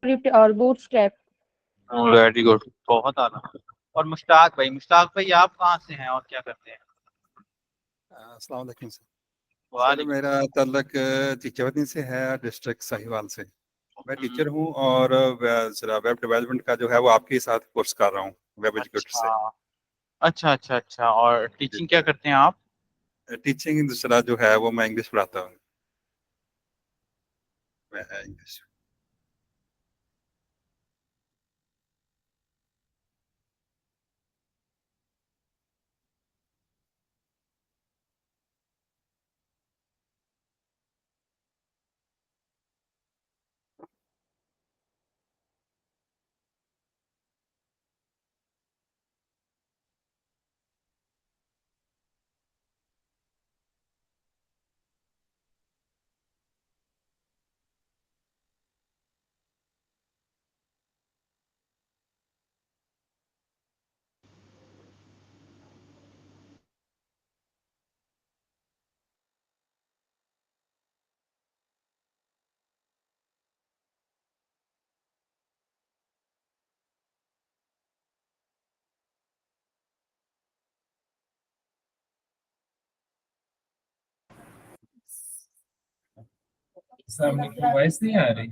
Script और bootstrap. Very good, बहुत आला। और मुश्ताक भाई आप कहाँ से हैं और क्या करते हैं? अस्सलाम वालेकुम सर। सर वालेकुम। मेरा ताल्लुक चिचवनी से है, डिस्ट्रिक्ट साहिवाल से। मैं हम्म, टीचर हूँ और जरा वेब डेवलपमेंट का जो है वो आपके साथ कोर्स कर रहा हूँ, वेब एजुकेटर अच्छा से। अच्छा अच्छा अच्छा। और जी टीचिंग क्या करते हैं आप? टीचिंग दूसरा जो है वो मैं इंग्लिश पढ़ाता हूँ। मैं इंग्लिश। सामने की वॉइस नहीं आ रही।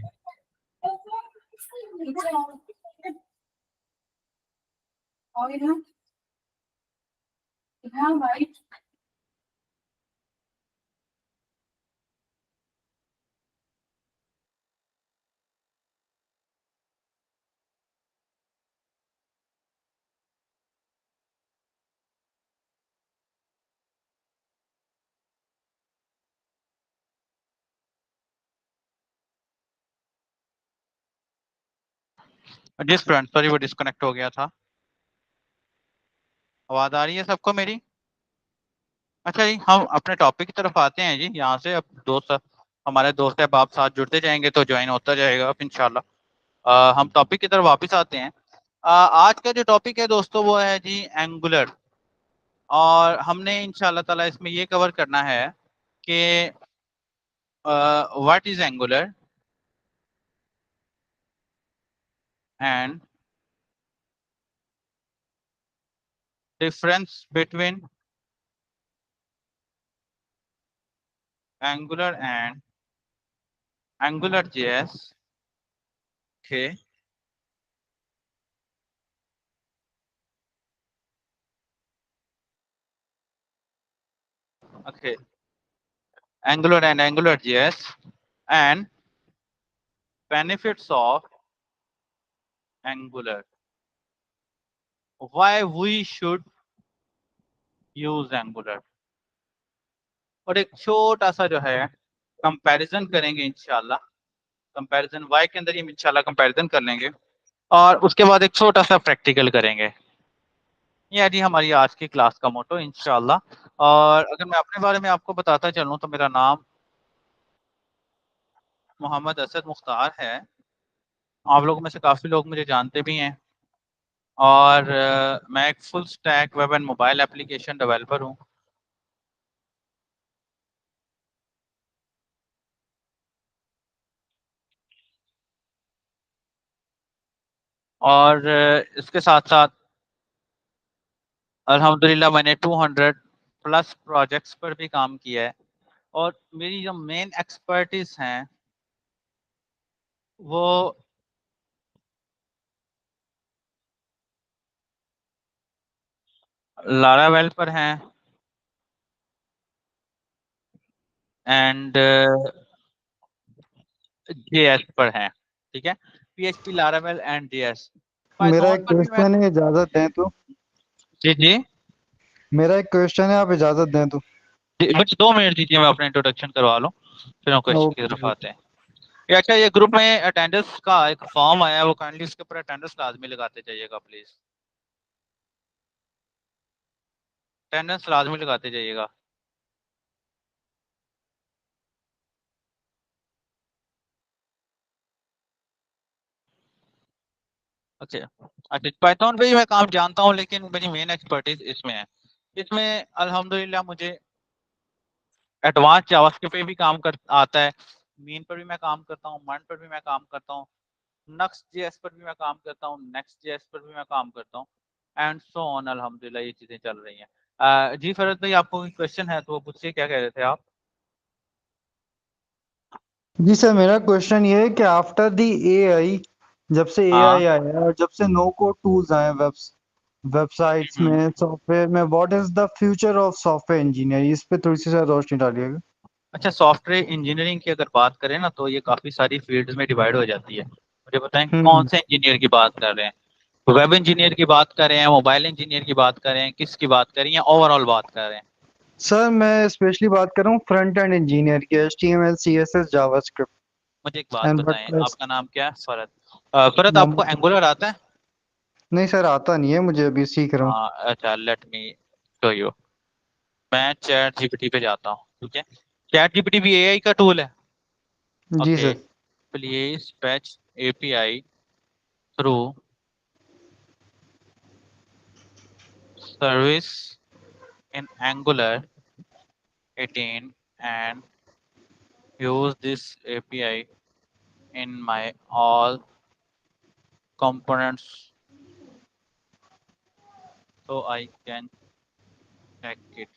जिस फ्रेंड सॉरी वो डिस्कनेक्ट हो गया था। आवाज आ रही है सबको मेरी? अच्छा जी, हम अपने टॉपिक की तरफ आते हैं जी। यहाँ से अब दोस्त, हमारे दोस्त अब साथ जुड़ते जाएंगे तो ज्वाइन होता जाएगा अब इंशाल्लाह। हम टॉपिक की तरफ वापस आते हैं। आज का जो टॉपिक है दोस्तों वो है जी एंगुलर। और हमने इंशाल्लाह ताला इसमें ये कवर करना है कि what is angular and difference between angular and angular JS. Okay okay, angular and angular JS and benefits of angular, why we should use angular। और एक छोटा सा जो है कंपैरिजन करेंगे इंशाल्लाह। कंपैरिजन वाई के अंदर ही हम इंशाल्लाह कंपैरिजन कर लेंगे। और उसके बाद एक छोटा सा प्रैक्टिकल करेंगे। ये जी हमारी आज की क्लास का मोटो इंशाल्लाह। और अगर मैं अपने बारे में आपको बताता चलूँ तो मेरा नाम मोहम्मद असद मुख्तार है। आप लोगों में से काफ़ी लोग मुझे जानते भी हैं। और मैं एक full stack web and mobile application developer हूँ। और इसके साथ साथ अल्हम्दुलिल्लाह मैंने 200 प्लस प्रोजेक्ट्स पर भी काम किया है। और मेरी जो मेन एक्सपर्टीज हैं वो लारावेल पर हैं एंड जेएस पर हैं। ठीक है, पीएचपी, लारावेल एंड जेएस। मेरा पाइथन एक पर भी मैं। क्वेश्चन है, इजाजत दें तो। जी जी मेरा एक क्वेश्चन है, आप इजाजत दें तो। मुझे 2 मिनट दीजिए, मैं अपना इंट्रोडक्शन करवा लूँ फिर हम क्वेश्चन की ओके तरफ ओके। आते हैं। अच्छा, ये ग्रुप में अटेंडेंस का एक फॉर्म आया है, वो काइंडली उसके ऊपर अटेंडेंस लाजमी लगाते जाइएगा प्लीज। अटेंडेंस लाजमी लगाते जाइएगा। ओके। अच्छा, पाइथन पे ही मैं काम जानता हूँ लेकिन मेरी मेन एक्सपर्टीज इसमें है। इसमें अल्हम्दुलिल्लाह मुझे एडवांस जावास्क्रिप्ट पे भी काम कर आता है। मीन पर भी मैं काम करता हूँ, मर्न पर भी मैं काम करता हूँ। नक्स्ट जेएस पर भी मैं काम करता हूँ, नेक्स्ट जेएस पर भी मैं काम करता हूँ, एंड सो ऑन। अल्हम्दुलिल्लाह ये चीजें चल रही हैं। जी फरत भाई, आपको कोई क्वेश्चन है तो वो पूछिए, क्या कह रहे थे आप? जी सर, मेरा क्वेश्चन ये है कि आफ्टर दी एआई, जब से एआई हाँ। आया है और जब से नो कोड टूल्स आए हैं वेबसाइट्स हम्म। में, सॉफ्टवेयर में, what is the future of software engineer? इस पे थोड़ी सी सर रोशनी डालिएगा। अच्छा, सॉफ्टवेयर इंजीनियरिंग की अगर बात करें ना तो ये काफी सारी फील्ड्स में डिवाइड हो जाती है। मुझे बताएं कौन हम्म से इंजीनियर की बात कर रहे हैं? वेब इंजीनियर की बात कर रहे हैं, मोबाइल इंजीनियर की बात कर रहे हैं, किसकी बात कर रहे हैं, या ओवरऑल बात कर रहे हैं? सर, मैं स्पेशली बात कर रहा हूँ फ्रंट एंड इंजीनियर की, HTML CSS जावास्क्रिप्ट मुझे एक बात एंड बताएं, वर्डप्रेस। आपका नाम क्या है? फरत। फरत, आपको मोहम्मद। एंगुलर आता है? नहीं सर, आता नहीं है मुझे, अभी सीख रहा हूँ। हाँ, अच्छा, लेट मी शो यू। मैं चैट जीपीटी पे जाता हूँ, ठीक है? चैट जीपीटी भी एआई का टूल है। जी okay, sir. Please fetch API through service in Angular 18 and use this API in my all components so I can check it.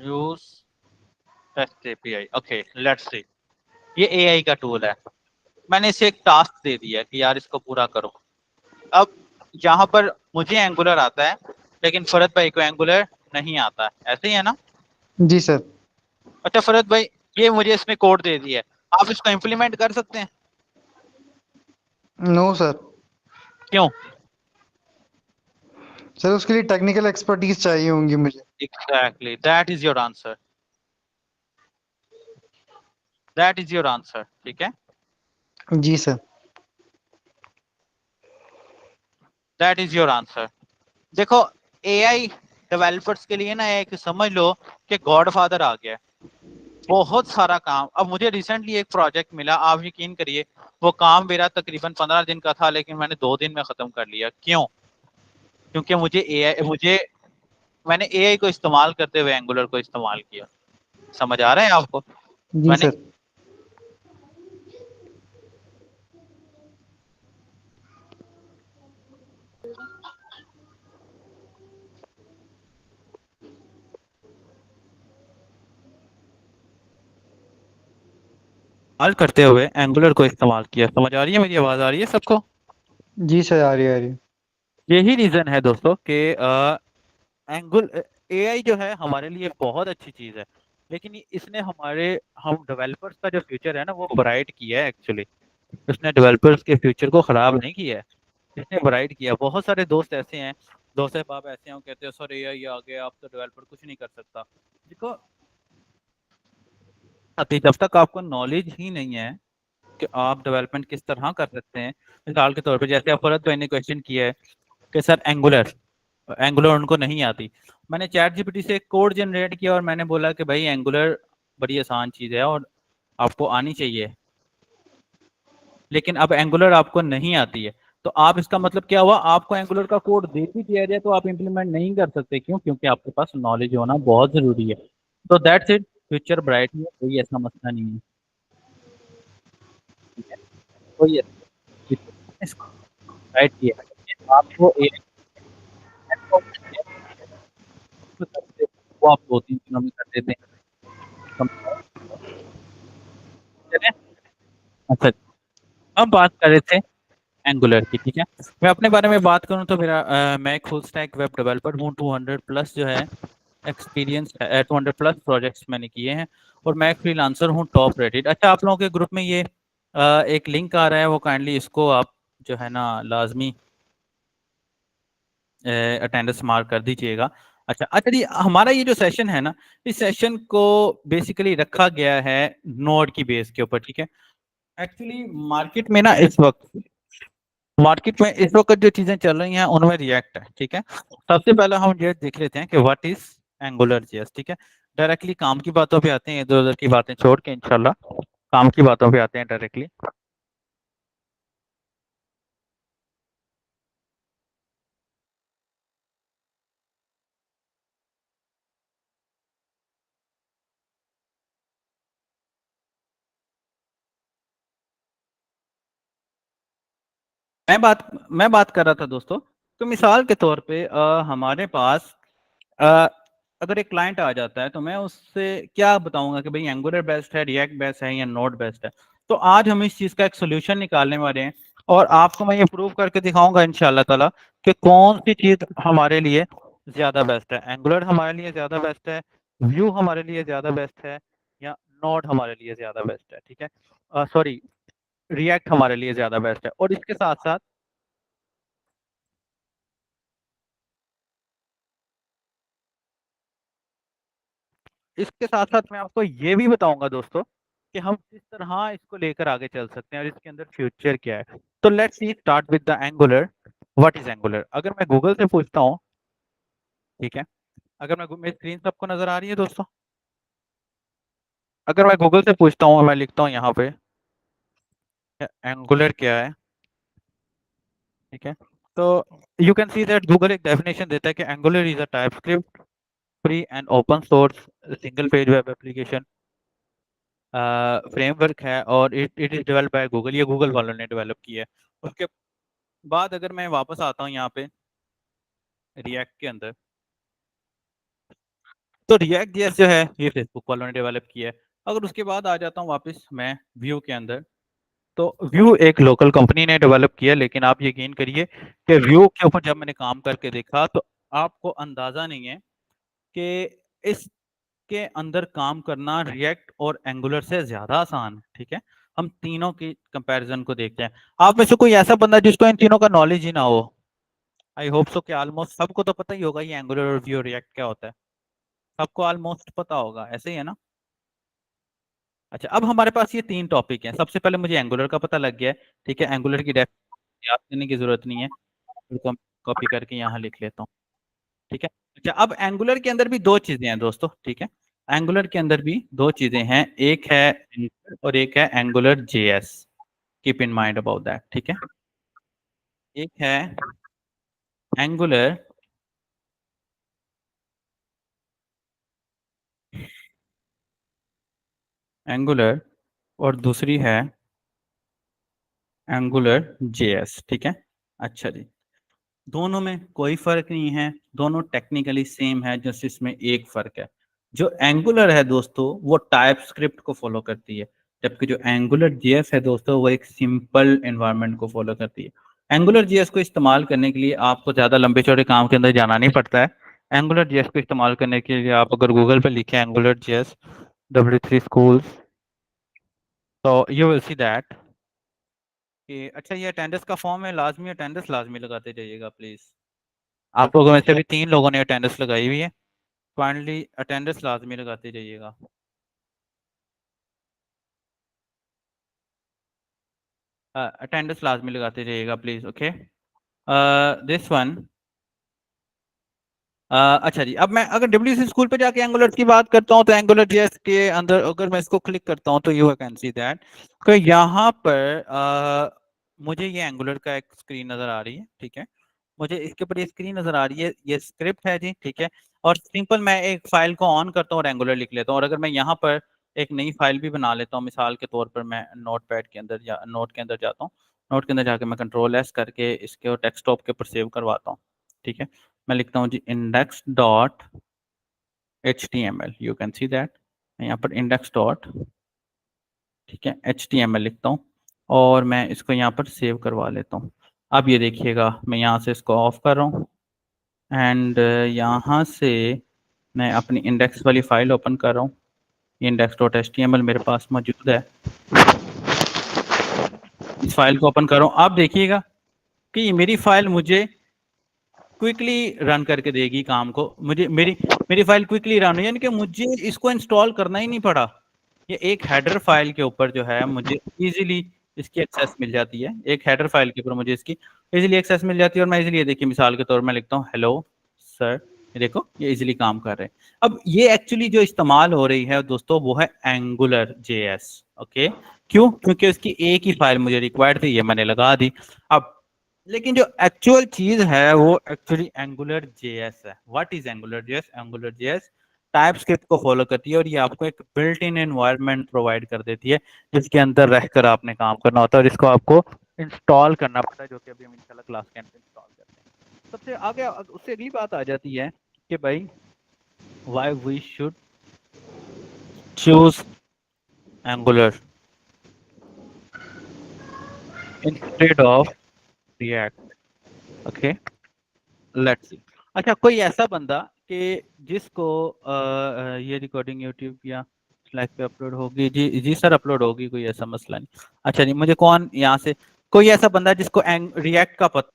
Use test API. Okay, let's see. ये AI का tool है। मैंने इसे एक task दे दिया कि यार इसको पूरा करो। अब यहाँ पर मुझे एंगुलर आता है, लेकिन फरत भाई को एंगुलर नहीं आता है, ऐसे ही है ना? जी सर। अच्छा फरत भाई, ये मुझे इसमें कोड दे दिया है, आप इसको इम्प्लीमेंट कर सकते हैं? No sir. क्यों? सर, उसके लिए टेक्निकल एक्सपर्टीज चाहिए होंगी मुझे। Exactly, that is your answer. That is your answer, ठीक है? जी sir. That is your answer. देखो, एआई डेवलपर्स के लिए ना एक समझ लो कि गॉड फादर आ गया है। बहुत सारा काम। अब मुझे रिसेंटली एक प्रोजेक्ट मिला, आप यकीन करिए, वो काम मेरा तकरीबन 15 दिन का था, लेकिन मैंने 2 दिन में खत्म कर लिया। क्यों? क्योंकि मैंने एआई को इस्तेमाल करते हुए एंगुलर को इस्तेमाल किया। समझ आ रहा है आपको? जी मैंने सर। इस्तेमाल करते हुए एंगुलर को इस्तेमाल किया। समझ आ रही है? मेरी आवाज आ रही है सबको? जी सर, आ रही है, आ रही है। यही रीजन है दोस्तों कि एंगुल एआई जो है हमारे लिए बहुत अच्छी चीज है, लेकिन इसने हम डेवलपर्स का जो फ्यूचर है ना वो ब्राइट किया है एक्चुअली। इसने डेवलपर्स के फ्यूचर को खराब नहीं किया है, इसने ब्राइट किया। बहुत सारे दोस्त ऐसे हैं, दोस्त बाप ऐसे हैं, वो कहते हैं सर एआई आ गया, आप तो डेवलपर कुछ नहीं कर सकता। देखो, आती जब तक आपको नॉलेज ही नहीं है कि आप डेवलपमेंट किस तरह कर सकते हैं। मिसाल के तौर पे जैसे आप फरत भाई ने क्वेश्चन किया है कि सर एंगुलर एंगुलर उनको नहीं आती। मैंने चैट जीपीटी से कोड जनरेट किया और मैंने बोला कि भाई एंगुलर बड़ी आसान चीज़ है और आपको आनी चाहिए, लेकिन अब एंगुलर आपको नहीं आती है। तो आप इसका मतलब क्या हुआ? आपको एंगुलर का कोड दे भी दिया जाए तो आप इम्प्लीमेंट नहीं कर सकते। क्यों? क्योंकि आपके पास नॉलेज होना बहुत ज़रूरी है। तो दैट्स इट, फ्यूचर ब्राइट है, कोई ऐसा मसला नहीं है। ठीक है? कोई इसको ब्राइट किया है। आपको वो आप 2-3 दिनों में कर देते हैं। चलें? अच्छा, हम बात कर रहे थे एंगुलर की, ठीक है? मैं अपने बारे में बात करूं तो मैं एक फुल स्टैक वेब डेवलपर हूं। 200 प्लस जो है एक्सपीरियंस है, 200 प्लस प्रोजेक्ट्स मैंने किए हैं, और मैं एक फ्रीलांसर हूं, टॉप रेटेड। अच्छा, आप लोगों के ग्रुप में ये एक लिंक आ रहा है, वो काइंडली इसको आप जो है ना लाजमी अटेंडेंस मार्क कर दीजिएगा। अच्छा अच्छा जी, हमारा ये जो सेशन है ना, इस सेशन को बेसिकली रखा गया है नोड की बेस के ऊपर, ठीक है? एक्चुअली मार्केट में इस वक्त जो चीजें चल रही हैं उनमें रिएक्ट है, ठीक है? सबसे पहले हम ये देख लेते हैं कि व्हाट इज एंगुलर जेएस, ठीक है? डायरेक्टली काम की बातों पे आते हैं, इधर उधर की बातें छोड़ के इंशाल्लाह काम की बातों पे आते हैं डायरेक्टली। मैं बात कर रहा था दोस्तों, तो मिसाल के तौर पे हमारे पास अगर एक क्लाइंट आ जाता है तो मैं उससे क्या बताऊंगा कि भाई एंगुलर बेस्ट है, रिएक्ट बेस्ट है या नोड बेस्ट है। तो आज हम इस चीज का एक सोल्यूशन निकालने वाले हैं और आपको मैं ये प्रूव करके दिखाऊंगा इंशाल्लाह ताला कि कौन सी चीज हमारे लिए ज्यादा बेस्ट है। एंगुलर हमारे लिए ज्यादा बेस्ट है, व्यू हमारे लिए ज्यादा बेस्ट है, या नोड हमारे लिए ज्यादा बेस्ट है। ठीक है, सॉरी, रिएक्ट हमारे लिए ज्यादा बेस्ट है। और इसके साथ साथ मैं आपको ये भी बताऊंगा दोस्तों कि हम किस तरह इसको लेकर आगे चल सकते हैं और इसके अंदर फ्यूचर क्या है। तो let's see start with the angular. What is angular? अगर मैं गूगल से पूछता हूँ, ठीक है, अगर मैं मेरी स्क्रीन सबको नजर आ रही है दोस्तों? अगर मैं गूगल से पूछता हूँ, मैं लिखता हूँ यहाँ पे एंगुलर क्या है, ठीक है, तो you can see that Google एक डेफिनेशन देता है कि angular is a TypeScript free and open source single page web application framework है और it is developed by Google. ये गूगल वालों ने डेवलप की है। उसके बाद अगर मैं वापस आता हूँ यहाँ पे रिएक्ट के अंदर, तो रिएक्ट जेएस जो है ये फेसबुक वालों ने डेवलप किया है। अगर उसके बाद आ जाता हूँ वापस मैं व्यू के अंदर, तो व्यू एक लोकल कंपनी ने डेवलप किया, लेकिन आप यकीन करिए कि व्यू के ऊपर जब मैंने काम करके देखा तो आपको अंदाजा नहीं है कि इसके अंदर काम करना रिएक्ट और एंगुलर से ज्यादा आसान है। ठीक है, हम तीनों की कंपैरिजन को देखते हैं। आप में से कोई ऐसा बंदा जिसको इन तीनों का नॉलेज ही ना हो? आई होप सो कि ऑलमोस्ट सबको तो पता ही होगा ये एंगुलर और व्यू रिएक्ट क्या होता है। सबको ऑलमोस्ट पता होगा, ऐसे ही है ना? अच्छा, अब हमारे पास ये तीन टॉपिक हैं। सबसे पहले मुझे एंगुलर का पता लग गया है। ठीक है, एंगुलर की डेफिनेशन याद करने की जरूरत नहीं है, उसको कॉपी करके यहाँ लिख लेता हूँ। ठीक है, अच्छा, अब एंगुलर के अंदर भी दो चीजें हैं दोस्तों। ठीक है, एंगुलर के अंदर भी दो चीजें हैं, एक है Angular और एक है angular JS. Keep in mind about that. ठीक है, एक है एंगुलर एंगुलर और दूसरी है एंगुलर जेएस। ठीक है, अच्छा जी, दोनों में कोई फर्क नहीं है, दोनों टेक्निकली सेम है, जस्ट इसमें एक फर्क है। जो एंगुलर है दोस्तों वो टाइप स्क्रिप्ट को फॉलो करती है, जबकि जो एंगुलर जेएस है दोस्तों वो एक सिंपल एनवायरनमेंट को फॉलो करती है। एंगुलर जेएस को इस्तेमाल करने के लिए आपको ज्यादा लंबे चौड़े काम के अंदर जाना नहीं पड़ता है। एंगुलर जेएस को इस्तेमाल करने के लिए आप अगर गूगल पे लिखें एंगुलर जेएस W3 schools, तो यू विल सी दैट कि अच्छा ये अटेंडेंस का फॉर्म है, लाजमी अटेंडेंस लाजमी लगाते जाइएगा प्लीज। आप लोगों में से भी 3 लोगों ने अटेंडेंस लगाई हुई है, फाइनली अटेंडेंस लाजमी लगाते जाइएगा। अटेंडेंस लाजमी लगाते जाइएगा प्लीज, ओके। दिस वन, अच्छा जी, अब मैं अगर डब्ल्यूसी स्कूल पे जाके एंगुलर की बात करता हूँ तो एंगुलर जेएस के अंदर अगर मैं इसको क्लिक करता हूँ तो यू कैन सी दैट कि यहाँ पर मुझे ये एंगुलर का एक स्क्रीन नजर आ रही है। ठीक है, मुझे इसके ऊपर ये स्क्रीन नजर आ रही है, ये स्क्रिप्ट है जी। ठीक है, और सिंपल मैं एक फाइल को ऑन करता हूँ और एंगुलर लिख लेता हूँ, और अगर मैं यहाँ पर एक नई फाइल भी बना लेता हूँ, मिसाल के तौर पर मैं नोट पैड के अंदर या नोट के अंदर जाता हूँ, नोट के अंदर जाके मैं कंट्रोल एस करके इसके और डेस्कटॉप के ऊपर सेव करवाता हूँ। ठीक है, मैं लिखता हूँ जी index dot HTML, you can see that यहाँ पर इंडेक्स डॉट, ठीक है, HTML लिखता हूँ और मैं इसको यहाँ पर सेव करवा लेता हूँ। अब ये देखिएगा मैं यहाँ से इसको ऑफ कर रहा हूँ एंड यहाँ से मैं अपनी इंडेक्स वाली फाइल ओपन कर रहा हूँ। इंडेक्स डॉट HTML मेरे पास मौजूद है, इस फाइल को ओपन कर रहा हूँ। आप देखिएगा कि ये मेरी फाइल मुझे क्विकली रन करके देगी काम को। मुझे मेरी मेरी फाइल क्विकली रन, यानी कि मुझे इसको इंस्टॉल करना ही नहीं पड़ा। ये एक हेडर फाइल के ऊपर जो है मुझे इजीली इसकी एक्सेस मिल जाती है, एक हेडर फाइल के ऊपर मुझे इसकी इजीली एक्सेस मिल जाती है। और मैं इजीली, देखिए मिसाल के तौर में लिखता हूँ हेलो सर, ये देखो ये इजीली काम कर रहे हैं। अब ये एक्चुअली जो इस्तेमाल हो रही है दोस्तों वो है एंगुलर जेएस। ओके, क्यों? क्योंकि उसकी एक ही फाइल मुझे रिक्वायर्ड थी, ये मैंने लगा दी। अब लेकिन जो एक्चुअल चीज है वो एक्चुअली एंगुलर जेएस है। What is angular JS? Angular JS type script को फॉलो करती है और ये आपको एक बिल्ट इन एनवायरनमेंट प्रोवाइड कर देती है जिसके अंदर रहकर आपने काम करना होता है और इसको आपको इंस्टॉल करना पड़ता है, जो कि अभी हम इंशाल्लाह क्लास के एंड पे इंस्टॉल करते हैं। सबसे आगे उससे अगली बात आ जाती है कि भाई why we should choose Angular instead of React. Okay, let's see. अच्छा, कोई ऐसा बंदा कि जिसको ये रिकॉर्डिंग यूट्यूब या स्लैक पे अपलोड होगी? जी जी सर, अपलोड होगी, कोई ऐसा मसला नहीं। अच्छा जी, मुझे कौन यहाँ से कोई ऐसा बंदा जिसको रिएक्ट का पता,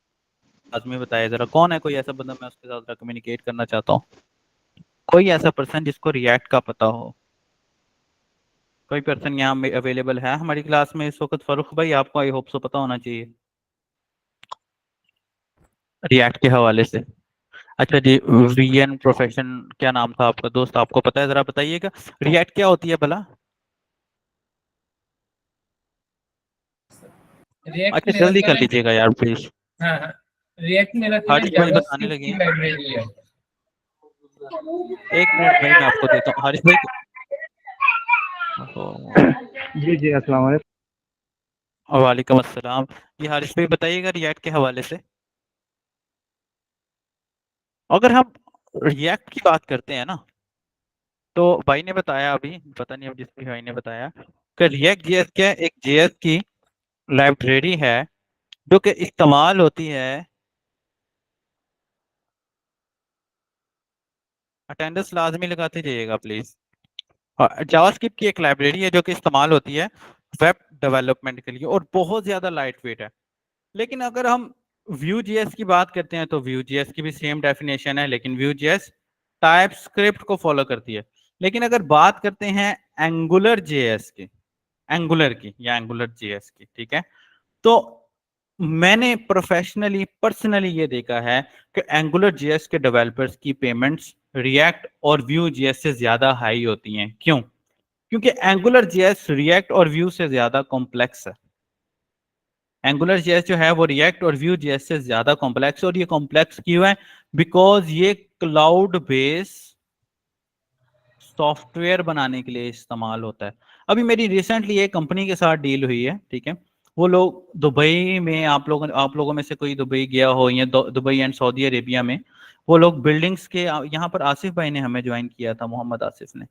आदमी बताया जरा, कौन है कोई ऐसा बंदा, मैं उसके साथ कम्युनिकेट करना चाहता हूँ। कोई ऐसा पर्सन जिसको रिएक्ट का पता हो, कोई पर्सन यहाँ अवेलेबल है हमारी क्लास में इस वक्त? फारूक भाई, आपको आई होप सो पता होना चाहिए रिएक्ट के हवाले से। अच्छा जी, वीएन प्रोफेशन क्या नाम था आपका दोस्त, आपको पता है? जरा बताइएगा रिएक्ट क्या होती है भला। रिएक्ट अच्छा, मेरा जल्दी कर ख्याल है। लीजिएगा यार प्लीज। हाँ हाँ, रिएक्ट मेरा ख्याल है हारिस भाई बताने जावास्क्रिप्ट लगे की हैं। लाइब्रेरी है। एक मिनट भाई, मैं आपको देता हूँ हारिस भाई। ओहो, जी जी, अस्सलाम वालेकुम। वालेकुम अस्सलाम। जी हारिस भाई बताइएगा रिएक्ट के हवाले से। अगर हम रिएक्ट की बात करते हैं ना, तो भाई ने बताया अभी, पता नहीं अब जिस भी भाई ने बताया कि रिएक्ट जेएस क्या है, एक जेएस की लाइब्रेरी है जो कि इस्तेमाल होती है। अटेंडेंस लाजमी लगाते जाइएगा प्लीज। जावास्क्रिप्ट की एक लाइब्रेरी है जो कि इस्तेमाल होती है वेब डेवलपमेंट के लिए और बहुत ज्यादा लाइट वेट है। लेकिन अगर हम व्यू जेएस की बात करते हैं तो व्यू जेएस की भी सेम डेफिनेशन है, लेकिन व्यू जेएस टाइप स्क्रिप्ट को फॉलो करती है। लेकिन अगर बात करते हैं एंगुलर जेएस की, एंगुलर की या एंगुलर जेएस की, ठीक है, तो मैंने प्रोफेशनली पर्सनली ये देखा है कि एंगुलर जेएस के डेवलपर्स की पेमेंट्स रिएक्ट और व्यू जेएस से ज्यादा हाई होती हैं। क्यों? क्योंकि एंगुलर जेएस रिएक्ट और व्यू से ज्यादा कॉम्प्लेक्स है। एंगुलर जेएस जो है वो रिएक्ट और व्यू जेएस से ज्यादा कॉम्प्लेक्स, और ये कॉम्प्लेक्स क्यों है? बिकॉज ये क्लाउड बेस सॉफ्टवेयर बनाने के लिए इस्तेमाल होता है। अभी मेरी रिसेंटली एक कंपनी के साथ डील हुई है, ठीक है, वो लोग दुबई में, आप लोगों में से कोई दुबई गया हो, या दुबई एंड सऊदी अरेबिया में, वो लोग बिल्डिंग्स के, यहाँ पर आसिफ भाई ने हमें ज्वाइन किया था, मोहम्मद आसिफ ने,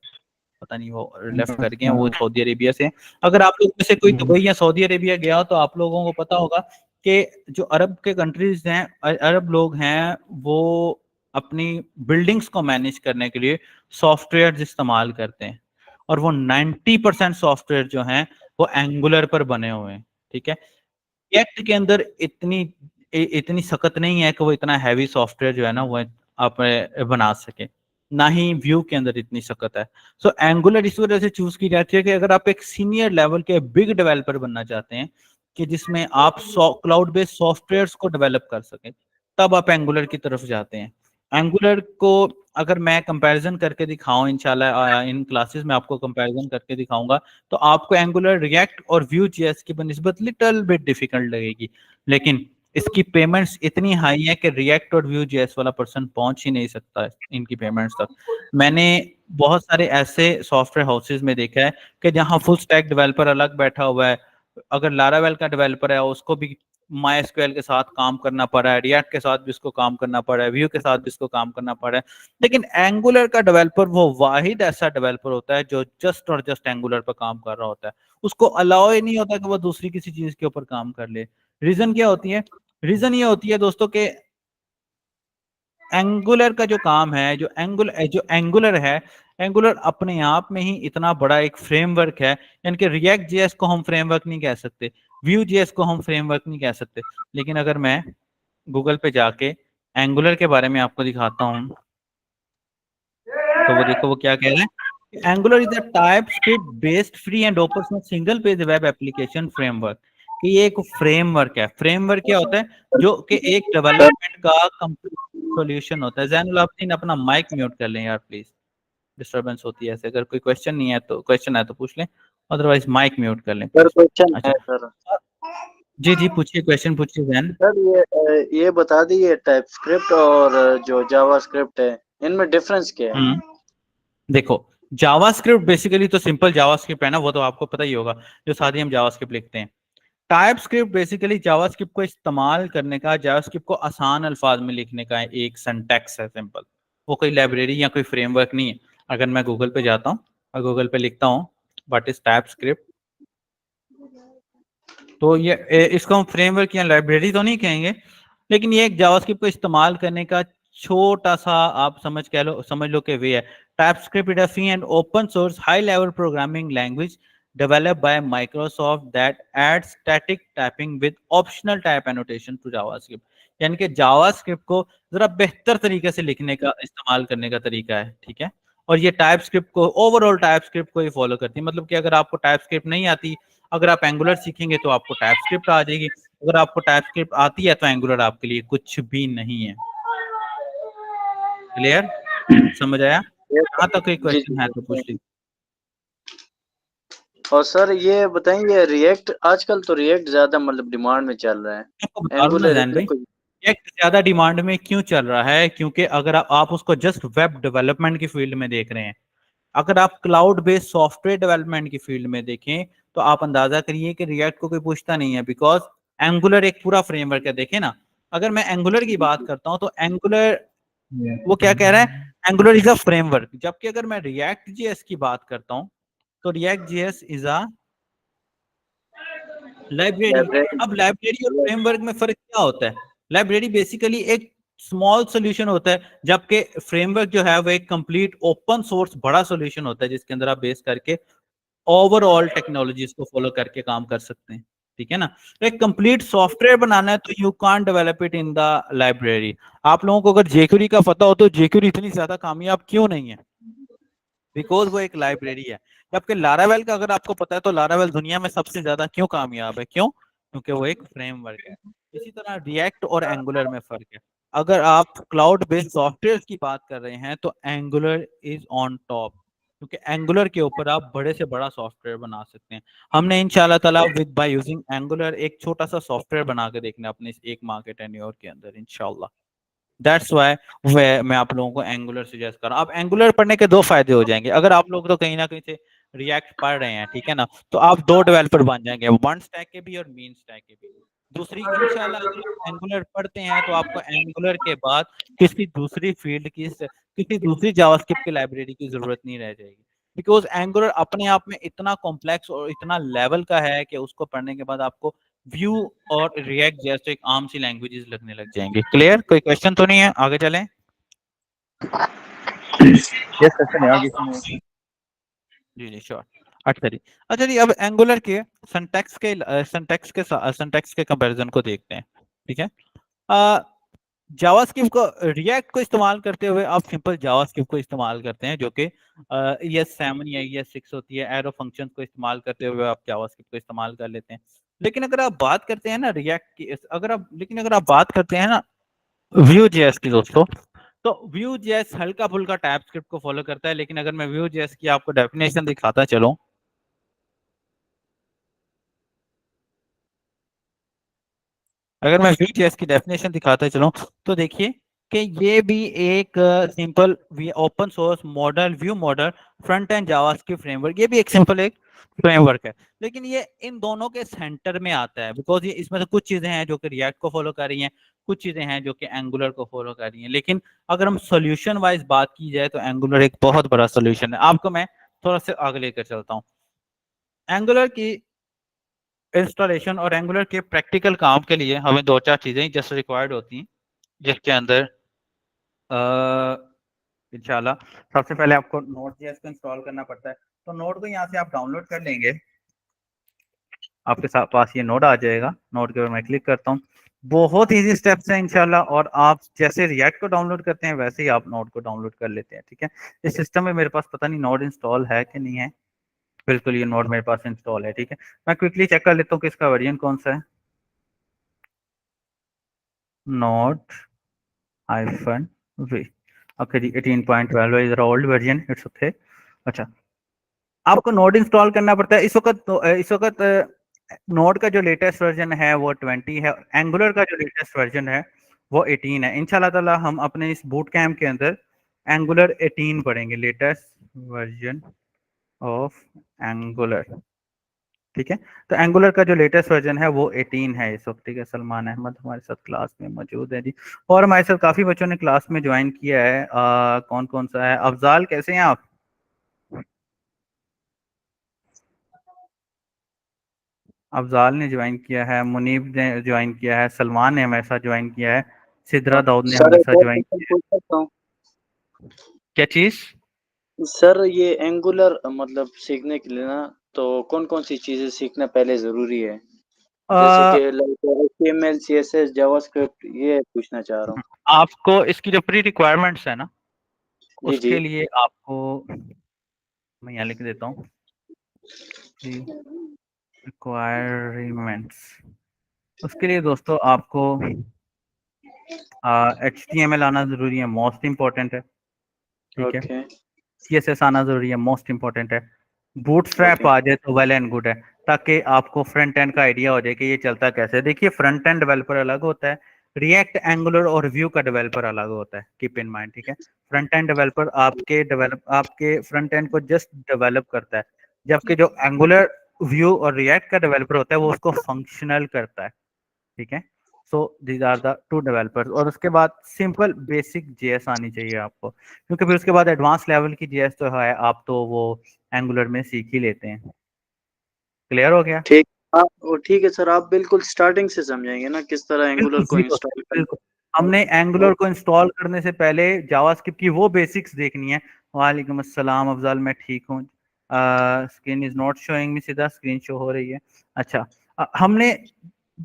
पता नहीं वो लेफ्ट कर गए हैं, वो सऊदी अरेबिया से। अगर आप लोग में से कोई दुबई या सऊदी अरेबिया गया हो तो आप लोगों को पता होगा कि जो अरब के कंट्रीज हैं, अरब लोग हैं, वो अपनी बिल्डिंग्स को मैनेज करने के लिए सॉफ्टवेयर इस्तेमाल करते हैं, और वो 90% सॉफ्टवेयर जो हैं वो एंगुलर पर बने हुए हैं, ठीक है। रिएक्ट के अंदर इतनी सख्त नहीं है कि वो इतना हैवी सॉफ्टवेयर जो है ना वो आप बना सके, ना ही व्यू के अंदर इतनी सख्त है। सो एंगुलर इस वजह से चूज की जाती है कि अगर आप एक सीनियर लेवल के बिग डेवलपर बनना चाहते हैं कि जिसमें आप क्लाउड बेस्ड सॉफ्टवेयर को डेवलप कर सकें, तब आप एंगुलर की तरफ जाते हैं। एंगुलर को अगर मैं कंपैरिजन करके दिखाऊं, इंशाल्लाह इन क्लासेस में आपको कंपैरिजन करके दिखाऊंगा, तो आपको एंगुलर रिएक्ट और व्यू जेएस की बनिस्बत लिटिल बिट डिफिकल्ट लगेगी, लेकिन इसकी पेमेंट्स इतनी हाई है कि रिएक्ट और व्यू जेएस वाला पर्सन पहुंच ही नहीं सकता इनकी पेमेंट्स तक। मैंने बहुत सारे ऐसे सॉफ्टवेयर हाउसेज में देखा है कि जहां फुल स्टैक डेवलपर अलग बैठा हुआ है, अगर लारावेल का डेवलपर है उसको भी माई एसक्यूएल के साथ काम करना पड़ा है, रिएक्ट के साथ भी उसको काम करना पड़ा है, व्यू के साथ भी उसको काम करना पड़ा है। लेकिन एंगुलर का डेवलपर वो वाहिद ऐसा डेवलपर होता है जो जस्ट और जस्ट एंगुलर पर काम कर रहा होता है, उसको अलाउ ही नहीं होता कि वो दूसरी किसी चीज के ऊपर काम कर ले। रीजन क्या होती है? रीजन ये होती है दोस्तों के एंगुलर का जो काम है, जो एंगुलर है, एंगुलर अपने आप में ही इतना बड़ा एक फ्रेमवर्क है, यानी कि रिएक्ट जेएस को हम फ्रेमवर्क नहीं कह सकते, व्यू जेएस को हम फ्रेमवर्क नहीं कह सकते। लेकिन अगर मैं गूगल पे जाके एंगुलर के बारे में आपको दिखाता हूँ, तो वो देखो वो क्या कह रहे हैं, angular is a type script based free and open single page web application framework. कि ये एक फ्रेमवर्क है। फ्रेमवर्क क्या होता है? जो कि एक डेवलपमेंट का कंप्लीट सॉल्यूशन होता है। जैनुल आबदीन अपना माइक म्यूट कर लें यार प्लीज, डिस्टरबेंस होती है ऐसे। अगर कोई क्वेश्चन नहीं है तो, क्वेश्चन है तो पूछ लें, अदरवाइज माइक म्यूट कर लें सर प्लीज। क्वेश्चन है अच्छा सर। जी जी, पूछिए, क्वेश्चन पूछिए जैन। सर ये बता दीजिए टाइप स्क्रिप्ट और जो जावा स्क्रिप्ट है, इनमें डिफरेंस क्या है? देखो, जावास्क्रिप्ट बेसिकली तो सिंपल जावास्क्रिप्ट है ना, वो तो आपको पता ही होगा, जो साथ ही हम जावास्क्रिप्ट लिखते हैं। टाइपस्क्रिप्ट बेसिकली जावास्क्रिप्ट को इस्तेमाल करने का, जावास्क्रिप्ट को आसान अल्फाज में लिखने का एक सिंटैक्स है, सिंपल। वो कोई लाइब्रेरी या कोई फ्रेमवर्क नहीं है। अगर मैं गूगल पे जाता हूँ और गूगल पे लिखता हूँ व्हाट इज टाइपस्क्रिप्ट, तो ये इसको हम फ्रेमवर्क या लाइब्रेरी तो नहीं कहेंगे, लेकिन ये एक जावास्क्रिप्ट को इस्तेमाल करने का छोटा सा आप समझ लो कि वे है। TypeScript is a free and open source high level programming language developed by Microsoft that adds static typing with optional type annotation to JavaScript। यानी कि जावास्क्रिप्ट को जरा बेहतर तरीके से लिखने का, इस्तेमाल करने का तरीका है, ठीक है। और ये टाइपस्क्रिप्ट को, ओवरऑल टाइपस्क्रिप्ट को ही फॉलो करती है। मतलब कि अगर आपको टाइपस्क्रिप्ट नहीं आती, अगर आप एंगुलर सीखेंगे तो आपको टाइपस्क्रिप्ट आ जाएगी, अगर आपको टाइपस्क्रिप्ट आती है तो एंगुलर आपके लिए कुछ भी नहीं है। क्लियर, समझ आया? यहाँ तक कोई क्वेश्चन है तो पूछ लीजिए। और सर ये बताएंगे, रिएक्ट आजकल तो रिएक्ट ज्यादा मतलब डिमांड में चल रहा है, आपको बता रहा हूं ना एंगुलर जैन भाई, रिएक्ट ज्यादा डिमांड में क्यों चल रहा है? क्योंकि अगर आप उसको जस्ट वेब डेवलपमेंट की फील्ड में देख रहे हैं, अगर आप क्लाउड बेस्ड सॉफ्टवेयर डेवलपमेंट की फील्ड में देखें तो आप अंदाजा करिए कि रिएक्ट को कोई पूछता नहीं है, बिकॉज एंगुलर एक पूरा फ्रेमवर्क है। देखें ना, अगर मैं एंगुलर की बात करता हूं तो एंगुलर वो क्या कह रहा है, एंगुलर इज अ फ्रेमवर्क। जबकि अगर मैं रिएक्ट जीएस की बात करता हूं तो React JS is a library. अब लाइब्रेरी और फ्रेमवर्क में फर्क क्या होता है? लाइब्रेरी बेसिकली एक स्मॉल सॉल्यूशन होता है, जबकि फ्रेमवर्क जो है वो एक कंप्लीट ओपन सोर्स बड़ा सॉल्यूशन होता है, जिसके अंदर आप बेस करके ओवरऑल टेक्नोलॉजीज को फॉलो करके काम कर सकते हैं, ठीक है ना। तो एक कंप्लीट सॉफ्टवेयर बनाना है तो you can't develop it in the library. आप लोगों को अगर जेक्यूरी का पता हो तो जेक्यूरी इतनी ज्यादा कामयाब क्यों नहीं है? बिकॉज वो एक लाइब्रेरी है। जबकि लारावेल का अगर आपको पता है तो लारावेल दुनिया में सबसे ज्यादा क्यों कामयाब है? क्यों? क्योंकि वो एक फ्रेमवर्क है। इसी तरह रिएक्ट और एंगुलर में फर्क है। अगर आप क्लाउड बेस्ड सॉफ्टवेयर की बात कर रहे हैं तो एंगुलर इज ऑन टॉप, क्योंकि एंगुलर के ऊपर आप बड़े से बड़ा सॉफ्टवेयर बना सकते हैं। हमने इंशाल्लाह ताला विद बाय यूजिंग एंगुलर एक छोटा सा सॉफ्टवेयर बना के देखना अपने इस 1 माह के टेन्योर के अंदर इंशाल्लाह। दैट्स वाई मैं आप लोगों को एंगुलर सजेस्ट कर रहा हूँ। अब एंगुलर पढ़ने के 2 फायदे हो जाएंगे। अगर आप लोग तो कहीं ना कहीं से रिएक्ट पढ़ रहे हैं, ठीक है ना, तो आप 2 डेवलपर बन जाएंगे, वन स्टैक के भी और मेन स्टैक के भी। दूसरी, इंशाल्लाह अगर आप एंगुलर पढ़ते हैं तो आपको एंगुलर के बाद किसी दूसरी फील्ड की, किसी दूसरी जावास्क्रिप्ट की लाइब्रेरी की जरूरत नहीं रह जाएगी, बिकॉज एंगुलर अपने आप में इतना कॉम्प्लेक्स और इतना लेवल का है कि उसको पढ़ने के बाद आपको व्यू और रिएक्ट जैसे एक आम सी लैंग्वेजेस लगने लग जाएंगे। क्लियर? कोई क्वेश्चन तो नहीं है? आगे चलें। यस क्वेश्चन है आगे सुनो। जी जी श्योर। अच्छा जी, अब एंगुलर के सिंटैक्स के कंपैरिजन को देखते हैं, ठीक है। जावास्क्रिप्ट को, रिएक्ट को इस्तेमाल करते हुए आप सिंपल जावास्क्रिप्ट को इस्तेमाल करते हैं, जो कि ES7 या ES6 होती है। एरो फंक्शंस को इस्तेमाल करते हुए आप जावास्क्रिप्ट को इस्तेमाल कर लेते हैं। लेकिन अगर आप बात करते हैं ना रिएक्ट की, अगर आप बात करते हैं ना व्यू जेएस की दोस्तों, तो व्यू जेएस हल्का फुल्का टाइपस्क्रिप्ट को फॉलो करता है। लेकिन अगर मैं व्यू जेएस की आपको डेफिनेशन दिखाता चलूं, अगर मैं व्यू जेएस की डेफिनेशन दिखाता चलूं तो देखिए कि ये भी एक simple open source model, view model, front end JavaScript framework, ये भी एक सिंपल एक फ्रेमवर्क है। लेकिन ये इन दोनों के सेंटर में आता है, बिकॉज ये इसमें से कुछ चीजें हैं जो कि रिएक्ट को फॉलो कर रही हैं, कुछ चीजें हैं जो कि एंगुलर को फॉलो कर रही हैं। लेकिन अगर हम सोल्यूशन वाइज बात की जाए तो एंगुलर एक बहुत बड़ा सोल्यूशन है। आपको मैं थोड़ा सा आगे लेकर चलता हूँ। एंगुलर की इंस्टॉलेशन और एंगुलर के प्रैक्टिकल काम के लिए हमें 2-4 चीजें जस्ट रिक्वायर्ड होती हैं, जिसके अंदर इंशाल्लाह सबसे पहले आपको Node.js को इंस्टॉल करना पड़ता है। तो नोड को यहाँ से आप डाउनलोड कर लेंगे, आपके पास ये नोड आ जाएगा। नोड के ऊपर मैं क्लिक करता हूँ। बहुत इजी स्टेप्स हैं इंशाल्लाह, और आप जैसे रिएक्ट को डाउनलोड करते हैं वैसे ही आप नोड को डाउनलोड कर लेते हैं, ठीक है। इस सिस्टम में मेरे पास पता नहीं नोड इंस्टॉल है कि नहीं है। बिल्कुल ये नोड मेरे पास इंस्टॉल है, ठीक है। मैं क्विकली चेक कर लेता हूँ कि इसका वर्जन कौन सा है। नोड -v, ओके जी, 18.12 is old version, it's okay. अच्छा, आपको नोड इंस्टॉल करना पड़ता है। इस वक्त नोड का जो लेटेस्ट वर्जन है वो 20 है, एंगुलर का जो लेटेस्ट वर्जन है वो 18 है। इंशाल्लाह ताला हम अपने इस बूट कैंप के अंदर एंगुलर 18 पढ़ेंगे, लेटेस्ट वर्जन ऑफ एंगुलर। ठीक है। तो एंगुलर का जो लेटेस्ट वर्जन है वो 18 है इस वक्त, ठीक है। सलमान अहमद हमारे साथ क्लास में मौजूद है जी, और हमारे साथ काफी बच्चों ने क्लास में ज्वाइन किया है। कौन कौन सा है? अफजाल कैसे हैं आप? अफजाल ने ज्वाइन किया है, मुनीब ने ज्वाइन किया है, सलमान ने हमारे साथ ज्वाइन किया है, सिद्रा दाऊद ने सर हमारे एक साथ और ज्वाइन क्वेश्चन किया पूछ सकता हूँ? है। क्या चीज? सर ये एंगुलर मतलब सीखने के लिए ना, तो कौन कौन सी चीजें सीखना पहले जरूरी है? जैसे कि HTML CSS जावास्क्रिप्ट, ये पूछना चाह रहा हूँ। आपको इसकी जो प्री रिक्वायरमेंट्स है ना, जी जी। उसके लिए आपको मैं यहाँ लिख देता हूँ, रिक्वायरमेंट्स। उसके लिए दोस्तों आपको HTML आना जरूरी है, मोस्ट इम्पोर्टेंट है, ठीक है। ओके CSS आना जरूरी है, मोस्ट इम्पोर्टेंट है। Bootstrap okay. आ जाए तो वेल एंड गुड है, ताकि आपको फ्रंट एंड का आइडिया हो जाए कि ये चलता कैसे है। देखिए, फ्रंट एंड डेवलपर अलग होता है, रिएक्ट एंगुलर और व्यू का डेवलपर अलग होता है, कीप इन माइंड, ठीक है। फ्रंट एंड डेवलपर आपके फ्रंट एंड को जस्ट डेवलप करता है, जबकि जो एंगुलर, व्यू और रिएक्ट का डेवलपर होता है वो उसको फंक्शनल करता है, ठीक है। So these are the two developers. और उसके बाद सिंपल बेसिक जेएस आनी चाहिए आपको, क्योंकि फिर उसके बाद एडवांस लेवल की जेएस जो है आप तो वो एंगुलर में सीख ही लेते हैं। क्लियर हो गया? ठीक। हाँ वो ठीक है सर, आप बिल्कुल स्टार्टिंग से समझाएंगे ना किस तरह एंगुलर बिल्कुल को जीरो से, इंस्टॉल बिल्कुल। करना हमने है। एंगुलर को इंस्टॉल करने से पहले जावास्क्रिप्ट की वो बेसिक्स देखनी है। वालेकुम अस्सलाम अफजल, मैं ठीक हूँ। Screen is not showing me, सीधा स्क्रीन शो हो रही है। अच्छा, हमने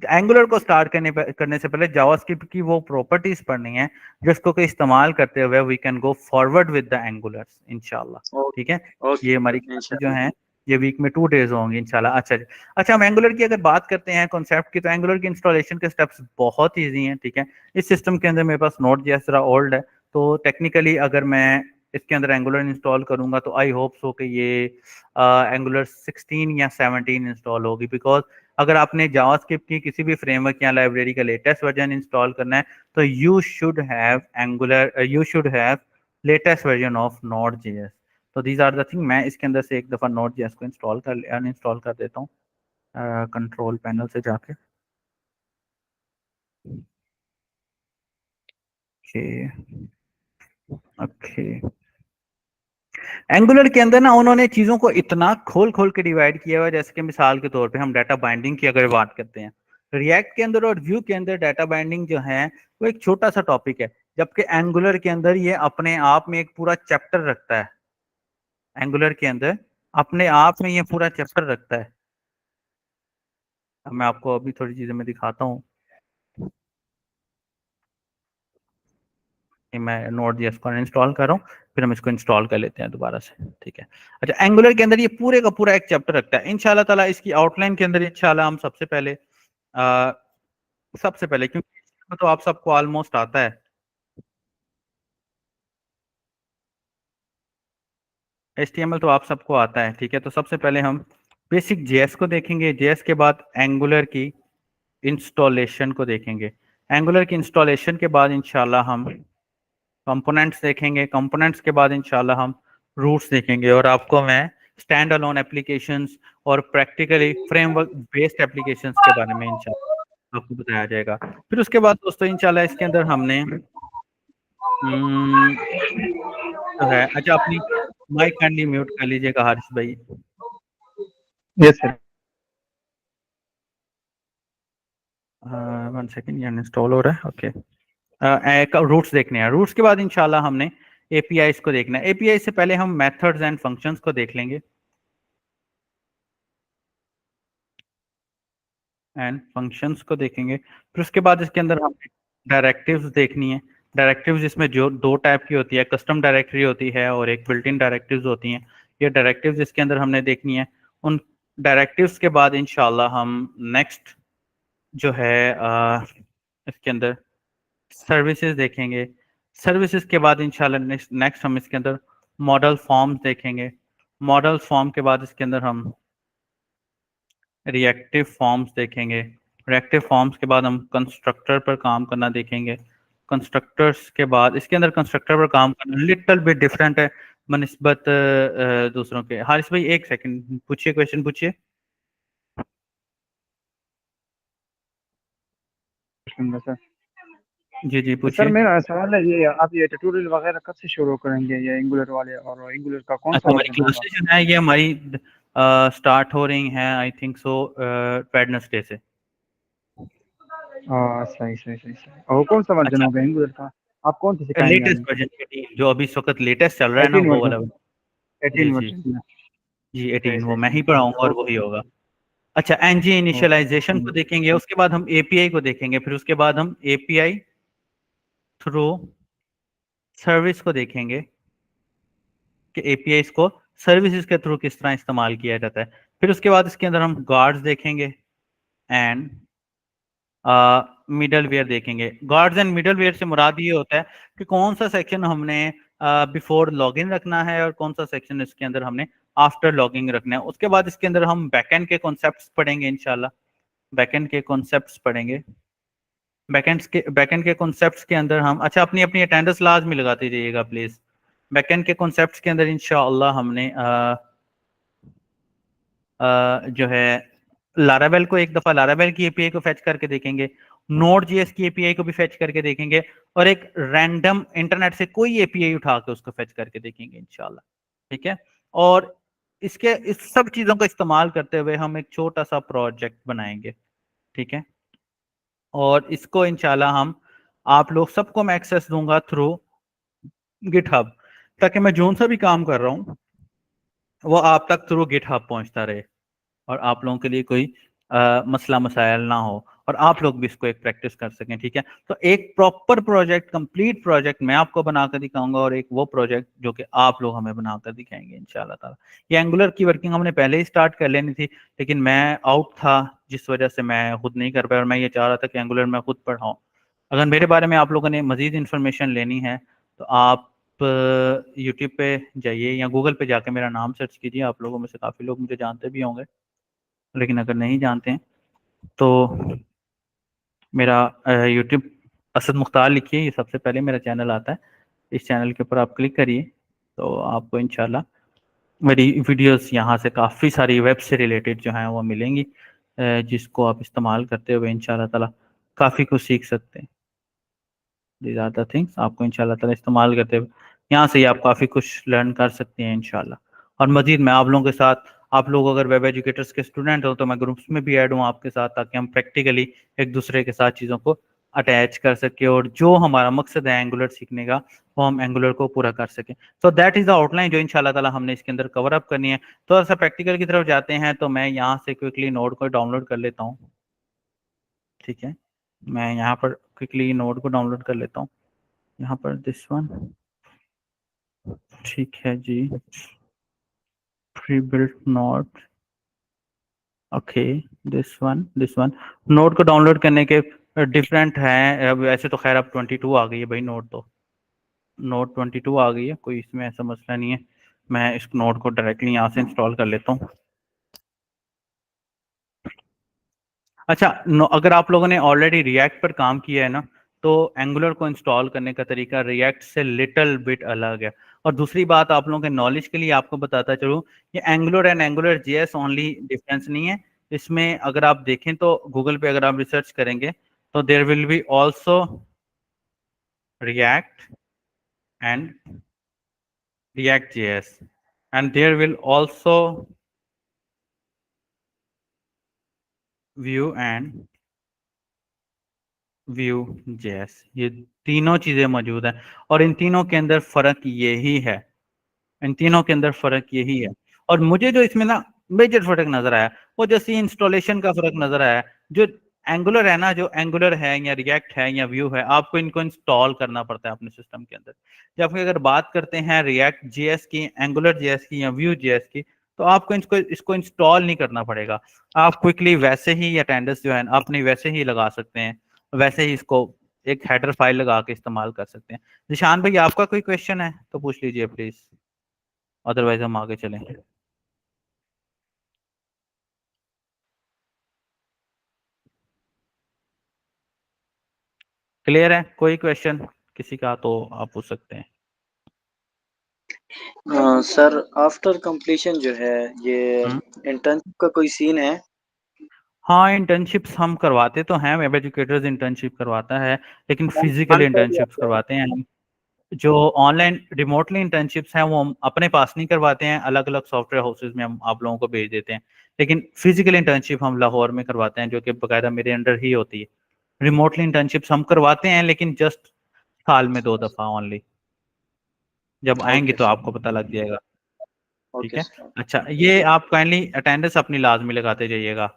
एंगुलर को स्टार्ट करने से पहले जावास्क्रिप्ट की वो प्रॉपर्टीज पढ़नी है जिसको कि इस्तेमाल करते हुए we can go forward with the Angulars इंशाल्लाह, ठीक है। ओके ये हमारी सर क्लासेस जो इंशाल्लाह। हैं ये वीक में 2 डेज होंगी इंशाल्लाह। अच्छा जी। अच्छा, हम एंगुलर की अगर बात करते हैं कॉन्सेप्ट की, तो एंगुलर की इंस्टॉलेशन के स्टेप्स बहुत ईजी हैं, ठीक है। इस सिस्टम के अंदर मेरे पास नोट जैसा ओल्ड है, तो टेक्निकली अगर मैं इसके अंदर एंगुलर इंस्टॉल करूंगा तो आई होप सो कि ये एंगुलर 16 या 17 इंस्टॉल होगी, बिकॉज अगर आपने जावास्क्रिप्ट की किसी भी फ्रेमवर्क या लाइब्रेरी का लेटेस्ट वर्जन इंस्टॉल करना है तो you should have latest version of node JS. तो दीज आर द थिंग। मैं इसके अंदर से एक दफ़ा नोट जेएस को अनइंस्टॉल कर देता हूँ कंट्रोल पैनल से जाके। ओके, एंगुलर के अंदर ना उन्होंने चीजों को इतना खोल खोल के डिवाइड किया हुआ है, जैसे कि मिसाल के तौर पे हम डाटा बाइंडिंग की अगर बात करते हैं, रिएक्ट के अंदर और व्यू के अंदर डाटा बाइंडिंग जो है वो एक छोटा सा टॉपिक है, जबकि एंगुलर के अंदर ये अपने आप में एक पूरा चैप्टर रखता है। एंगुलर के अंदर अपने आप में ये पूरा चैप्टर रखता है। अब मैं आपको अभी थोड़ी चीजें मैं दिखाता हूँ कि मैं नोड जेएस को इंस्टॉल कर रहा हूँ, फिर हम इसको इंस्टॉल कर लेते हैं दोबारा से, ठीक है। अच्छा, एंगुलर के अंदर ये पूरे का पूरा एक चैप्टर रखता है इंशाल्लाह ताला। इसकी आउटलाइन के अंदर इंशाल्लाह हम सबसे पहले क्योंकि तो आप सबको ऑलमोस्ट आता है, HTML तो आप सबको आता है, ठीक है। तो सबसे पहले हम बेसिक जेएस को देखेंगे, जेएस के बाद एंगुलर की इंस्टॉलेशन को देखेंगे, एंगुलर की इंस्टॉलेशन के बाद इंशाल्लाह हम कंपोनेंट्स देखेंगे, कंपोनेंट्स के बाद इंशाल्लाह हम रूट्स देखेंगे, और आपको मैं स्टैंड अलोन एप्लीकेशंस और प्रैक्टिकली फ्रेमवर्क बेस्ड एप्लीकेशंस के बारे में इंशाल्लाह आपको बताया जाएगा। फिर उसके बाद दोस्तों इंशाल्लाह इसके अंदर हमने जो है, अच्छा अपनी माइक काइंडली म्यूट कर लीजिएगा हारिस भाई। Yes sir. 1 सेकेंड, ये इंस्टॉल हो रहा है, ओके। रूट्स देखने हैं, रूट्स के बाद इंशाल्लाह हमने एपीआईज को देखना है। एपीआई से पहले हम मेथड्स एंड फंक्शंस को देख लेंगे, एंड फंक्शंस को देखेंगे। फिर उसके बाद इसके अंदर हमें डायरेक्टिव्स देखनी है। डायरेक्टिव्स इसमें जो 2 टाइप की होती है, कस्टम डायरेक्टरी होती है और एक बिल्ट इन डायरेक्टिव्स होती हैं। ये डायरेक्टिव्स इसके अंदर हमने देखनी है। उन डायरेक्टिव्स के बाद इंशाल्लाह हम नेक्स्ट जो है इसके अंदर सर्विसेज देखेंगे। सर्विसेज के बाद इंशाल्लाह नेक्स्ट हम इसके अंदर मॉडल फॉर्म्स देखेंगे। मॉडल फॉर्म के बाद इसके अंदर हम रिएक्टिव फॉर्म्स देखेंगे। रिएक्टिव फॉर्म्स के बाद हम कंस्ट्रक्टर पर काम करना देखेंगे। कंस्ट्रक्टर्स के बाद इसके अंदर कंस्ट्रक्टर पर काम करना लिटिल बिट डिफरेंट है बनिस्बत दूसरों के। हारिस भाई 1 सेकंड पूछिए, क्वेश्चन पूछिए। लूंगा सर। जी जी सर पूछिए। मेरा सवाल है ये, आप ये ट्यूटोरियल वगैरह कब से शुरू करेंगे ये एंगुलर वाले, और एंगुलर का कौन सा अच्छा, हमारी वर्जन होगा? क्लासेस जो है ये हमारी स्टार्ट हो रही हैं आई थिंक सो वेडनेसडे से। सही सही सही सही। और कौन सा वर्जन अच्छा, होगा एंगुलर का? आप कौन सा सिखाएंगे लेटेस्ट हमें? वर्जन 18 जो अभी इस वक्त लेटेस्ट चल रहा है ना 18 वो वर्जन, वाला। जी 18 जी वर्जन में। जी सही 18 वो सही मैं सही। ही पढ़ाऊंगा और ओके वही होगा। अच्छा, एनजी इनिशियलाइजेशन को ओके। देखेंगे, उसके बाद हम एपीआई को देखेंगे, फिर उसके बाद हम एपीआई थ्रू सर्विस को देखेंगे कि एपीआई को सर्विसेज के थ्रू किस तरह इस्तेमाल किया जाता है। फिर उसके बाद इसके अंदर हम गार्ड्स देखेंगे एंड मिडल वेयर देखेंगे। गार्ड्स एंड मिडल वेयर से मुराद ये होता है कि कौन सा सेक्शन हमने बिफोर लॉगिन रखना है और कौन सा सेक्शन इसके अंदर हमने आफ्टर लॉगिंग रखना है। उसके बाद इसके अंदर हम बैकएंड के कॉन्सेप्ट्स पढ़ेंगे इंशाल्लाह। बैकएंड के कॉन्सेप्ट्स पढ़ेंगे। बैकएंड के कॉन्सेप्ट्स के अंदर हम, अच्छा अपनी अपनी अटेंडेंस लाजमी लगाते जाइएगा प्लीज। बैकएंड के कॉन्सेप्ट्स के अंदर इंशाल्लाह हमने जो है लारावेल को एक दफा लारावेल की एपीआई को फेच करके देखेंगे, नोड जीएस की एपीआई को भी फेच करके देखेंगे, और एक रैंडम इंटरनेट से कोई एपीआई उठा के उसको फेच करके देखेंगे इंशाल्लाह। ठीक है, और इसके इस सब चीजों का इस्तेमाल करते हुए हम एक छोटा सा प्रोजेक्ट बनाएंगे। ठीक है, और इसको इंशाल्लाह हम आप लोग सबको मैं एक्सेस दूंगा थ्रू गिटहब, ताकि मैं जोन सा भी काम कर रहा हूँ वो आप तक थ्रू गिटहब पहुंचता रहे और आप लोगों के लिए कोई मसला मसाइल ना हो और आप लोग भी इसको एक प्रैक्टिस कर सकें। ठीक है, तो एक प्रॉपर प्रोजेक्ट, कंप्लीट प्रोजेक्ट मैं आपको बनाकर दिखाऊंगा और एक वो प्रोजेक्ट जो कि आप लोग हमें बनाकर दिखाएंगे इंशाल्लाह ताला। ये एंगुलर की वर्किंग हमने पहले ही स्टार्ट कर लेनी थी, लेकिन मैं आउट था जिस वजह से मैं खुद नहीं कर पाया, और मैं ये चाह रहा था कि एंगुलर मैं खुद पढ़ाऊँ। अगर मेरे बारे में आप लोगों ने मजीद इन्फॉर्मेशन लेनी है तो आप यूट्यूब पे जाइए या गूगल पे जाके मेरा नाम सर्च कीजिए। आप लोगों में से काफ़ी लोग मुझे जानते भी होंगे, लेकिन अगर नहीं जानते हैं तो मेरा यूट्यूब असद मुख्तार लिखिए, ये सबसे पहले मेरा चैनल आता है। इस चैनल के ऊपर आप क्लिक करिए तो आपको इंशाल्लाह मेरी वीडियोस यहाँ से काफ़ी सारी वेब से रिलेटेड जो हैं वो मिलेंगी, जिसको आप इस्तेमाल करते हुए इंशाल्लाह ताला काफ़ी कुछ सीख सकते हैं। दीज आर द थिंग्स आपको इंशाल्लाह ताला इस्तेमाल करते हुए यहाँ से ही आप काफ़ी कुछ लर्न कर सकते हैं इंशाल्लाह। और मज़ीद मैं आप लोगों के साथ, आप लोग अगर वेब एजुकेटर्स के स्टूडेंट हो तो मैं ग्रुप्स में भी ऐड हूँ आपके साथ, ताकि हम प्रैक्टिकली एक दूसरे के साथ चीज़ों को अटैच कर सके और जो हमारा मकसद है एंगुलर सीखने का वो हम एंगुलर को पूरा कर सकें। So that is the outline जो इंशाल्लाह ताला हमने इसके अंदर कवर अप करनी है। थोड़ा सा प्रैक्टिकल की तरफ जाते हैं, तो मैं यहाँ से क्विकली नोड को डाउनलोड कर लेता हूँ। ठीक है, मैं यहाँ पर क्विकली नोड को डाउनलोड कर लेता हूँ, यहाँ पर दिस वन। ठीक है जी, pre built node, okay this one. Node को डाउनलोड करने के डिफरेंट हैं, वैसे तो खैर अब 22 आ गई है भाई, नोड 22 आ गई है, कोई इसमें ऐसा मसला नहीं है। मैं इस नोड को डायरेक्टली यहाँ से इंस्टॉल कर लेता हूँ। अच्छा, अगर आप लोगों ने ऑलरेडी रिएक्ट पर काम किया है ना, तो एंगुलर को इंस्टॉल करने का तरीका रिएक्ट से लिटिल बिट अलग है। और दूसरी बात आप लोगों के नॉलेज के लिए आपको बताता चलूँ, ये angular and angular JS only difference नहीं है। इसमें अगर आप देखें तो गूगल पे अगर आप रिसर्च करेंगे तो there will be also React and React JS and there will also Vue and Vue JS, ये तीनों चीजें मौजूद हैं और इन तीनों के अंदर फर्क यही है, इन तीनों के अंदर फर्क यही है। और मुझे जो इसमें ना मेजर फर्क नजर आया वो जैसे इंस्टॉलेशन का फर्क नजर आया। जो एंगुलर है ना, जो एंगुलर है या रिएक्ट है या व्यू है, आपको इनको इंस्टॉल करना पड़ता है अपने सिस्टम के अंदर। जब अगर बात करते हैं रिएक्ट जेएस की, एंगुलर जेएस की या व्यू जेएस की, तो आपको इसको इंस्टॉल नहीं करना पड़ेगा। आप क्विकली वैसे ही अटेंडेंस जो है अपनी वैसे ही लगा सकते हैं, वैसे ही इसको एक हेडर फाइल लगा के इस्तेमाल कर सकते हैं। निशान भाई आपका कोई क्वेश्चन है तो पूछ लीजिए प्लीज, अदरवाइज हम आगे चलें। क्लियर है, कोई क्वेश्चन किसी का तो आप पूछ सकते हैं। सर आफ्टर कंप्लीशन जो है ये हम्म। इंटर्नशिप का कोई सीन है? हाँ, इंटर्नशिप्स हम करवाते तो हैं, वेब एजुकेटर्स इंटर्नशिप करवाता है, लेकिन फिजिकल इंटर्नशिप्स करवाते हैं। जो ऑनलाइन रिमोटली इंटर्नशिप्स हैं वो हम अपने पास नहीं करवाते हैं, अलग अलग सॉफ्टवेयर हाउसेज में हम आप लोगों को भेज देते हैं। लेकिन फिजिकल इंटर्नशिप हम लाहौर में करवाते हैं, जो कि बाकायदा मेरे अंडर ही होती है। रिमोटली इंटर्नशिप्स हम करवाते हैं, लेकिन जस्ट साल में 2 दफा ओनली। जब आएंगे ओके तो सर, आपको पता लग जाएगा। ठीक ओके है। सर। अच्छा, ये आप काइंडली अटेंडेंस अपनी लाजमी लगाते जाइएगा।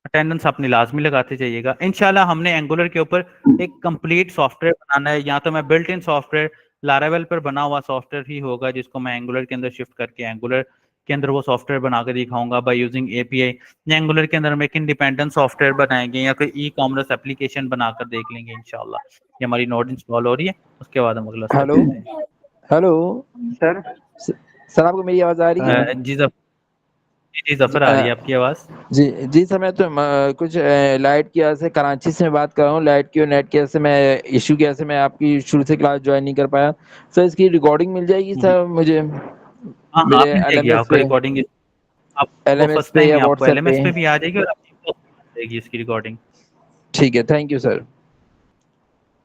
अटेंडेंस अपनी लाजमी लगाते जाइएगा। इंशाल्लाह हमने एंगुलर के ऊपर एक कंप्लीट सॉफ्टवेयर बनाना है, या तो मैं बिल्ट इन सॉफ्टवेयर लारावेल पर बना हुआ सॉफ्टवेयर ही होगा जिसको मैं एंगुलर के अंदर शिफ्ट करके एंगुलर के अंदर वो सॉफ्टवेयर बना के दिखाऊंगा बाय यूजिंग एपीआई, या एंगुलर के अंदर हम एक इंडिपेंडेंट सॉफ्टवेयर बनाएंगे या कोई ई कॉमर्स एप्लीकेशन बनाकर देख लेंगे इंशाल्लाह। ये हमारी नोट इंस्टॉल हो रही है, उसके बाद हम अगला स्टेप हेलो लेते हैं। हेलो सर सर, आपको मेरी आवाज़ आ रही है? जी जफर, आ रही है आपकी आवाज़। जी जी सर, मैं तो कुछ लाइट की वजह से कराची से बात कर रहा हूँ। लाइट की और नेट की वजह से मैं इशू की वजह से मैं आपकी शुरू से क्लास ज्वाइन नहीं कर पाया। सर इसकी रिकॉर्डिंग मिल जाएगी सर मुझे हाँ हाँ, मेरे मिल जाएगी एलएमएस आपको पे रिकॉर्डिंग। आपको एलएमएस फर्स्ट पे टाइम या ही आपको व्हाट्सएप एलएमएस पे? पे भी आ जाएगी और आपको मिल जाएगी इसकी रिकॉर्डिंग। ठीक है, थैंक यू सर।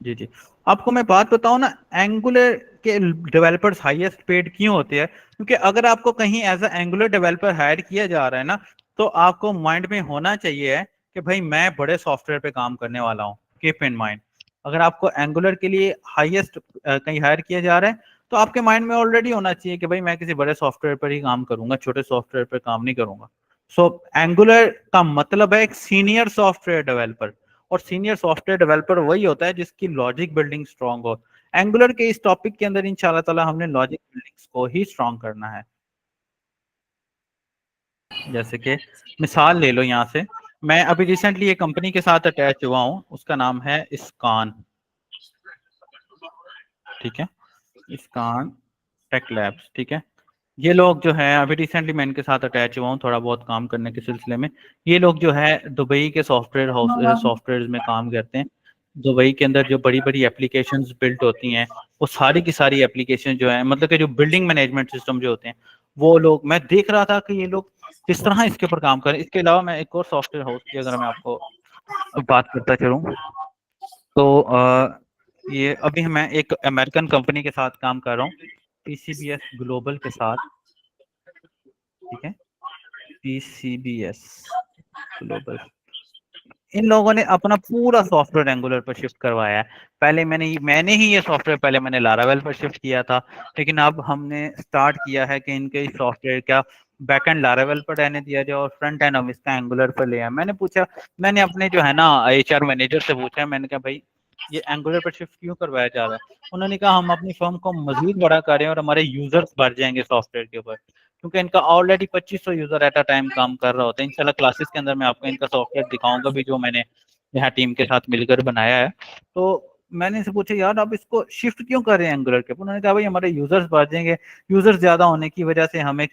जी जी। आपको मैं बात बताऊं ना, एंगुलर के डेवलपर्स हाईएस्ट पेड क्यों होते हैं? क्योंकि अगर आपको कहीं as a Angular developer hire किया जा रहा है ना, तो आपको माइंड में होना चाहिए है कि भाई मैं बड़े सॉफ्टवेयर पे काम करने वाला हूँ। कीप इन माइंड, अगर आपको एंगुलर के लिए हाईएस्ट कहीं हायर किया जा रहा है, तो आपके माइंड में ऑलरेडी होना चाहिए कि भाई मैं किसी बड़े सॉफ्टवेयर पर ही काम करूंगा, छोटे सॉफ्टवेयर पर काम नहीं करूंगा। सो एंगुलर का मतलब है एक सीनियर सॉफ्टवेयर डेवलपर, और सीनियर सॉफ्टवेयर डेवलपर वही होता है जिसकी लॉजिक बिल्डिंग स्ट्रांग हो। एंगुलर के इस टॉपिक के अंदर इंशाल्लाह ताला हमने लॉजिक बिल्डिंग्स को ही स्ट्रांग करना है। जैसे कि मिसाल ले लो, यहाँ से मैं अभी रिसेंटली एक कंपनी के साथ अटैच हुआ हूँ, उसका नाम है इसकान। ठीक है, इसकान टेक लैब्स। ठीक है, ये लोग जो है अभी रिसेंटली मैं इनके साथ अटैच हुआ हूँ थोड़ा बहुत काम करने के सिलसिले में। ये लोग जो है दुबई के सॉफ्टवेयर हाउस सॉफ्टवेयर में काम करते हैं। दुबई के अंदर जो बड़ी बड़ी एप्लीकेशंस बिल्ट होती हैं, वो सारी की सारी एप्लीकेशन जो है, मतलब कि जो बिल्डिंग मैनेजमेंट सिस्टम जो होते हैं, वो लोग, मैं देख रहा था कि ये लोग किस तरह इसके ऊपर काम करें। इसके अलावा मैं एक और सॉफ्टवेयर हाउस की अगर मैं आपको बात करता चलूँ, तो ये अभी मैं एक अमेरिकन कंपनी के साथ काम कर रहा हूँ, पीसीबीएस ग्लोबल के साथ। ठीक है, पीसीबीएस ग्लोबल, इन लोगों ने अपना पूरा सॉफ्टवेयर एंगुलर पर शिफ्ट करवाया है। पहले मैंने ही ये सॉफ्टवेयर पहले मैंने लारावेल पर शिफ्ट किया था, लेकिन अब हमने स्टार्ट किया है कि इनके सॉफ्टवेयर का बैकएंड लारावेल पर रहने दिया जाए और फ्रंट एंड हम इसका एंगुलर पर ले आए। मैंने अपने जो है ना एचआर मैनेजर से पूछा, मैंने कहा भाई ये एंगुलर पर शिफ्ट क्यों करवाया जा रहा है? उन्होंने कहा हम अपनी फर्म को मजीद बड़ा करें और हमारे यूजर्स बढ़ जाएंगे सॉफ्टवेयर के ऊपर, क्योंकि इनका already 2500 user at a time काम कर रहा होता है। इंशाल्लाह क्लासेस के अंदर मैं आपको इनका सॉफ्टवेयर दिखाऊंगा भी, जो मैंने यहाँ टीम के साथ मिलकर बनाया है। तो मैंने इनसे पूछा यार आप इसको शिफ्ट क्यों कर रहे हैं एंगुलर के? उन्होंने कहा भाई हमारे यूजर्स बढ़ जाएंगे, यूजर्स ज्यादा होने की वजह से हमें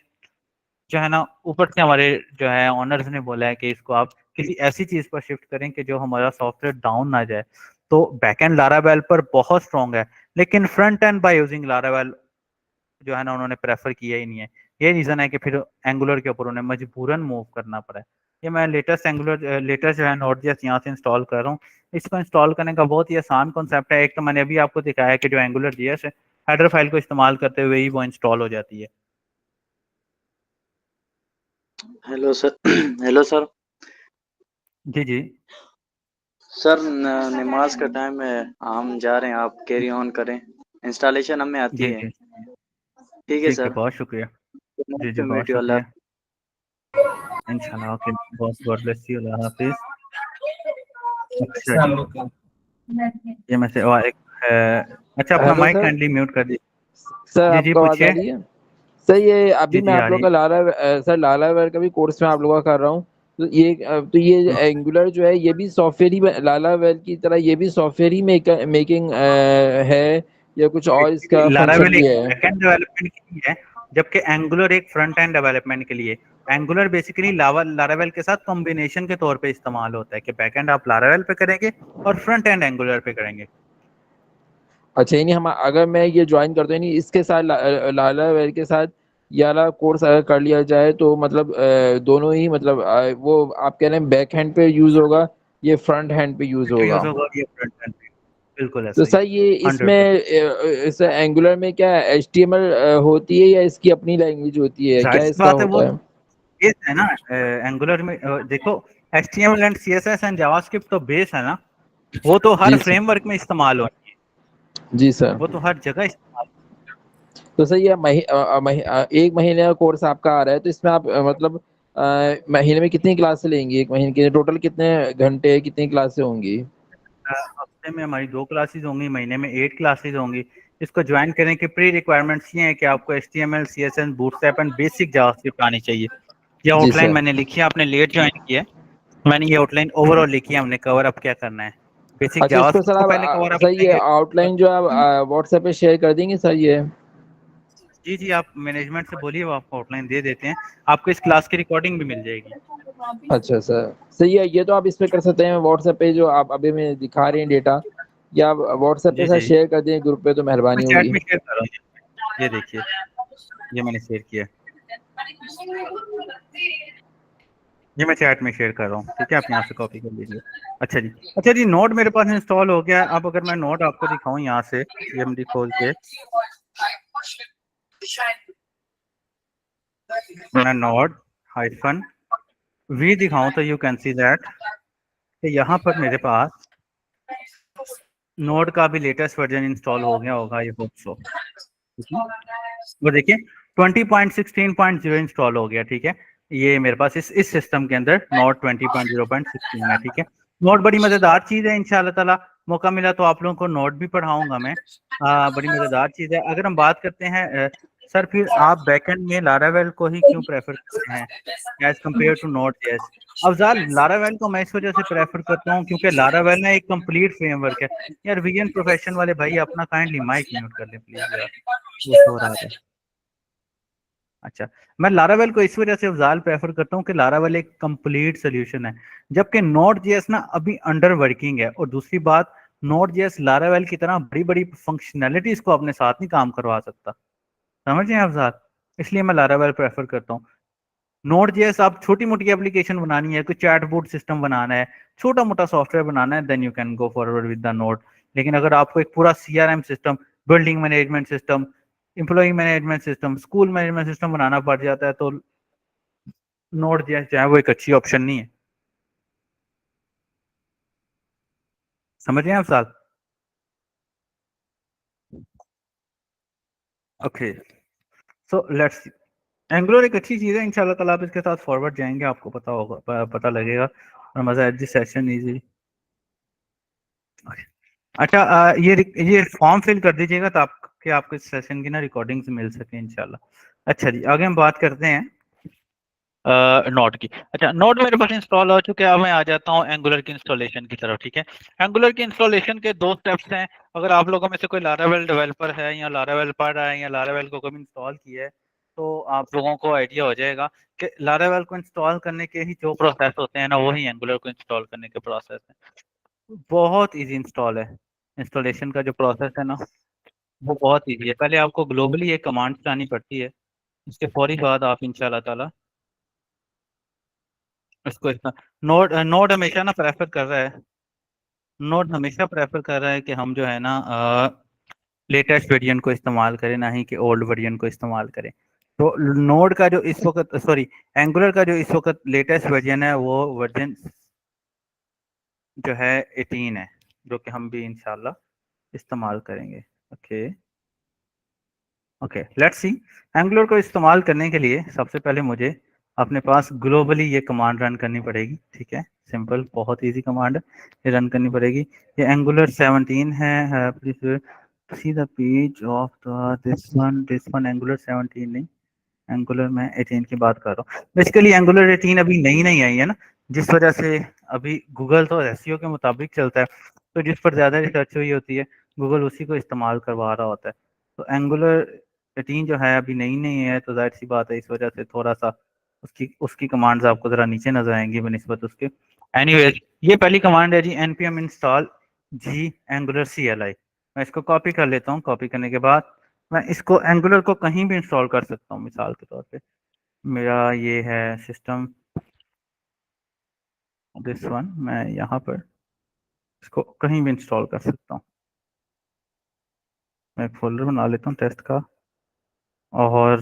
जो है ना, ऊपर से हमारे जो है ऑनर्स ने बोला है कि इसको आप किसी ऐसी चीज पर शिफ्ट करें कि जो हमारा सॉफ्टवेयर डाउन ना जाए। तो बैकएंड लारावेल पर बहुत स्ट्रॉन्ग है, लेकिन front end by using Laravel जो है ना उन्होंने प्रेफर किया ही नहीं है। ये रीजन है कि फिर एंगुलर के ऊपर उन्हें मजबूरन मूव करना पड़ा है। ये मैं लेटेस्ट जो है नोड.जेएस यहाँ से इंस्टॉल कर रहा हूँ। इसको इंस्टॉल करने का बहुत ही आसान कॉन्सेप्ट है। एक तो मैंने अभी आपको दिखाया है कि जो एंगुलर जेएस है, हेडर फाइल को इस्तेमाल करते हुए ही वो इंस्टॉल हो जाती है। Hello sir. Hello sir. जी जी सर नमाज का टाइम है, हम जा रहे हैं, आप कैरी ऑन करें। इंस्टॉलेशन हमें आती जी है। जी ठीक है ठीक है, सर। बहुत शुक्रिया। जी नाइस जी टू बहुत मीट यू। अल्लाह। शुक्रिया। इंशाल्लाह, ओके, बहुत गॉड ब्लेस यू, अल्लाह हाफिज। अच्छा जी, अस्सलाम वालेकुम। ये मैं से और एक अच्छा, अपना hello Mike sir. Kindly mute कर दीजिए। सर जी जी आपको आवाज़ आ पूछिए। रही है? सर ये अभी जी मैं जी आ आप रही लोग का सर लारावेल का भी कोर्स मैं आप लोगों का कर रहा हूँ। तो ये है। एंगुलर जो है ये भी सॉफ्टवेयर ही लारावेल की तरह ये भी सॉफ्टवेयर ही मेकिंग है, या कुछ और इसका फंक्शन लारावेल भी एक है? बैकएंड डेवलपमेंट के लिए है, जबकि एंगुलर एक फ्रंट एंड डेवलपमेंट के लिए। एंगुलर बेसिकली लारावेल के साथ कॉम्बिनेशन के तौर पे इस्तेमाल होता है कि बैकएंड आप लारावेल पे करेंगे और फ्रंट एंड एंगुलर पे करेंगे। अच्छा, यानी हम अगर मैं ये ज्वाइन करता हूँ यानी इसके साथ लारावेल के साथ ये वाला कोर्स अगर कर लिया जाए तो मतलब दोनों ही मतलब वो आप कह रहे हैं बैक हैंड पे यूज होगा, ये फ्रंट हैंड पे यूज भी होगा। यूज होगा, ये फ्रंट एंड भी। बिल्कुल तो ऐसा ही सर है। ये 100%। इसमें इस एंगुलर में क्या HTML होती है या इसकी अपनी लैंग्वेज होती है, जाहिर क्या सी इसका बात है, वो होता है? बेस है ना एंगुलर में। देखो, HTML and CSS and JavaScript तो बेस है ना, वो तो हर जी सर। फ्रेमवर्क में इस्तेमाल होती है, जी सर। वो तो हर जगह इस्तेमाल। तो सर ये 1 महीने का कोर्स आपका आ रहा है, तो इसमें आप मतलब महीने में कितनी क्लासें लेंगे, 1 महीने के टोटल कितने घंटे कितनी क्लासें होंगी? हफ्ते में हमारी 2 क्लासेज होंगी, महीने में 8 क्लासेज होंगी। इसको ज्वाइन करने के प्री रिक्वायरमेंट्स ये हैं कि आपको HTML CSS bootstrap and basic JavaScript आनी चाहिए। ये जी आउटलाइन सर। मैंने लिखी है, आपने लेट ज्वाइन किया है। मैंने ये आउटलाइन ओवरऑल लिखी है, हमने कवर अप क्या करना है। बेसिक अच्छा, इसको सर जावास्क्रिप्ट को आप पहले कवर अप सर ये करेंगे। आउटलाइन जो आप व्हाट्सएप पे शेयर कर देंगे सर ये? जी जी, आप मैनेजमेंट से बोलिए, वो आपको आउटलाइन दे देते हैं। आपको इस क्लास की रिकॉर्डिंग भी मिल जाएगी। अच्छा सर, सही है। ये तो आप इस पे कर सकते हैं व्हाट्सएप पे, जो आप अभी में दिखा रहे हैं डेटा, या आप व्हाट्सएप पे जी सर जी, शेयर कर दें ग्रुप पे तो मैं मेहरबानी चैट होगी। में शेयर कर रहा हूँ, ये देखिए, ये मैंने शेयर किया है। ये मैं चैट में शेयर कर रहा हूँ, ठीक है, आप यहाँ से कॉपी कर लीजिए। अच्छा जी, नोड मेरे पास इंस्टॉल हो गया है। अब अगर मैं नोड आपको दिखाऊं यहाँ से CMD खोल के, मैं नोड -v दिखाऊं तो यू कैन सी दैट कि यहाँ पर मेरे पास नोड का भी लेटेस्ट वर्जन इंस्टॉल हो गया होगा, ये होप सो। वो देखिए 20.16.0 इंस्टॉल हो गया, ठीक है। ये मेरे पास इस सिस्टम के अंदर नोड 20.0.16 है, ठीक है। नोड बड़ी मजेदार चीज है, इंशाल्लाह ताला मौका मिला तो आप लोगों को नोड भी पढ़ाऊंगा मैं। बड़ी मजेदार चीज है। अगर हम बात करते हैं सर, फिर आप बैकएंड में लारावेल को ही क्यों प्रेफर करते हैं as compare to Node JS? Afzal, Laravel को मैं इस वजह से प्रेफर करता हूँ क्योंकि लारावेल ना एक कंप्लीट फ्रेमवर्क है। यार वीएन प्रोफेशन वाले भाई, अपना काइंडली माइक म्यूट कर लें प्लीज यार, वो हो रहा है। अच्छा, मैं लारावेल को इस वजह से अफजाल प्रेफर करता हूँ कि लारावेल एक कंप्लीट सोल्यूशन है, जबकि नोड जेएस ना अभी अंडर वर्किंग है। और दूसरी बात, नोड जेएस लारावेल की तरह बड़ी बड़ी फंक्शनैलिटीज को अपने साथ नहीं काम करवा सकता, समझ रहे हैं अफजाल? इसलिए मैं लारावेल प्रेफर करता हूँ। नोड जेएस आप छोटी मोटी एप्लीकेशन बनानी है, कोई चैटबॉट सिस्टम बनाना है, छोटा मोटा सॉफ्टवेयर बनाना है, then you can go forward with the node. लेकिन अगर आपको एक पूरा CRM system, building management system, employ management system, school management system बनाना पड़ जाता है, तो नोड जेएस जो है वो एक अच्छी ऑप्शन नहीं है। समझ रहे हैं आप साहब? ओके, सो लेट्स, एंगुलर एक अच्छी चीज है, इंशाल्लाह ताला आप इसके साथ फॉरवर्ड जाएंगे, आपको पता होगा, पता लगेगा और मजा है। This session easy. अच्छा, ये फॉर्म फिल कर दीजिएगा ताकि आपको इस सेशन की ना रिकॉर्डिंग्स मिल सके इंशाल्लाह। अच्छा जी, आगे हम बात करते हैं नोड की। अच्छा, नोड मेरे पास इंस्टॉल हो चुके हैं। अब मैं आ जाता हूँ एंगुलर की इंस्टॉलेशन की तरफ, ठीक है। एंगुलर की इंस्टॉलेशन के 2 स्टेप्स हैं। अगर आप लोगों में से कोई लारावेल डेवलपर है या लारावेल पढ़ रहा है या लारावेल को कभी इंस्टॉल किया है, तो आप लोगों को आइडिया हो जाएगा कि लारावेल को इंस्टॉल करने के ही जो प्रोसेस होते हैं ना, वही एंगुलर को इंस्टॉल करने के प्रोसेस है। बहुत ईजी इंस्टॉल है। इंस्टॉलेशन का जो प्रोसेस है ना, वो बहुत ईजी है। पहले आपको ग्लोबली एक कमांड चलानी पड़ती है, उसके फौरी बाद आप इंशाल्लाह ताला इसको इतना, नोड हमेशा ना प्रेफर कर रहा है, नोड हमेशा प्रेफर कर रहा है कि हम जो है ना लेटेस्ट वर्जन को इस्तेमाल करें, ना ही कि ओल्ड वर्जन को इस्तेमाल करें। तो नोड का जो इस वक्त, सॉरी, एंगुलर का जो इस वक्त लेटेस्ट वर्जन है, वो वर्जन जो है 18 है, जो कि हम भी इंशाल्लाह इस्तेमाल करेंगे। Okay okay, let's C. Angular को इस्तेमाल करने के लिए सबसे पहले मुझे अपने पास ग्लोबली ये कमांड रन करनी पड़ेगी, ठीक है। सिंपल, बहुत इजी कमांड है, ये रन करनी पड़ेगी। ये एंगुलर 17 है, see the page of the this one angular 17 नहीं, एंगुलर मैं 18 की बात कर रहा हूँ। बेसिकली एंगुलर 18 अभी नई नई आई है ना, जिस वजह से अभी गूगल तो एसईओ के मुताबिक चलता है, तो जिस पर ज़्यादा रिसर्च हुई होती है, गूगल उसी को इस्तेमाल करवा रहा होता है। तो एंगुलर 18 जो है अभी नई नई है, तो जाहिर सी बात है इस वजह से थोड़ा सा उसकी उसकी कमांड्स आपको ज़रा नीचे नजर आएंगी बनिस्बत उसके। एनीवेज, ये पहली कमांड है जी, npm इंस्टॉल जी एंगुलर CLI। मैं इसको कॉपी कर लेता हूँ। कॉपी करने के बाद मैं इसको एंगुलर को कहीं भी इंस्टॉल कर सकता हूँ। मिसाल के तौर पे मेरा ये है सिस्टम दिस वन, मैं यहाँ पर इसको कहीं भी इंस्टॉल कर सकता हूँ। मैं एक फोल्डर बना लेता हूँ टेस्ट का, और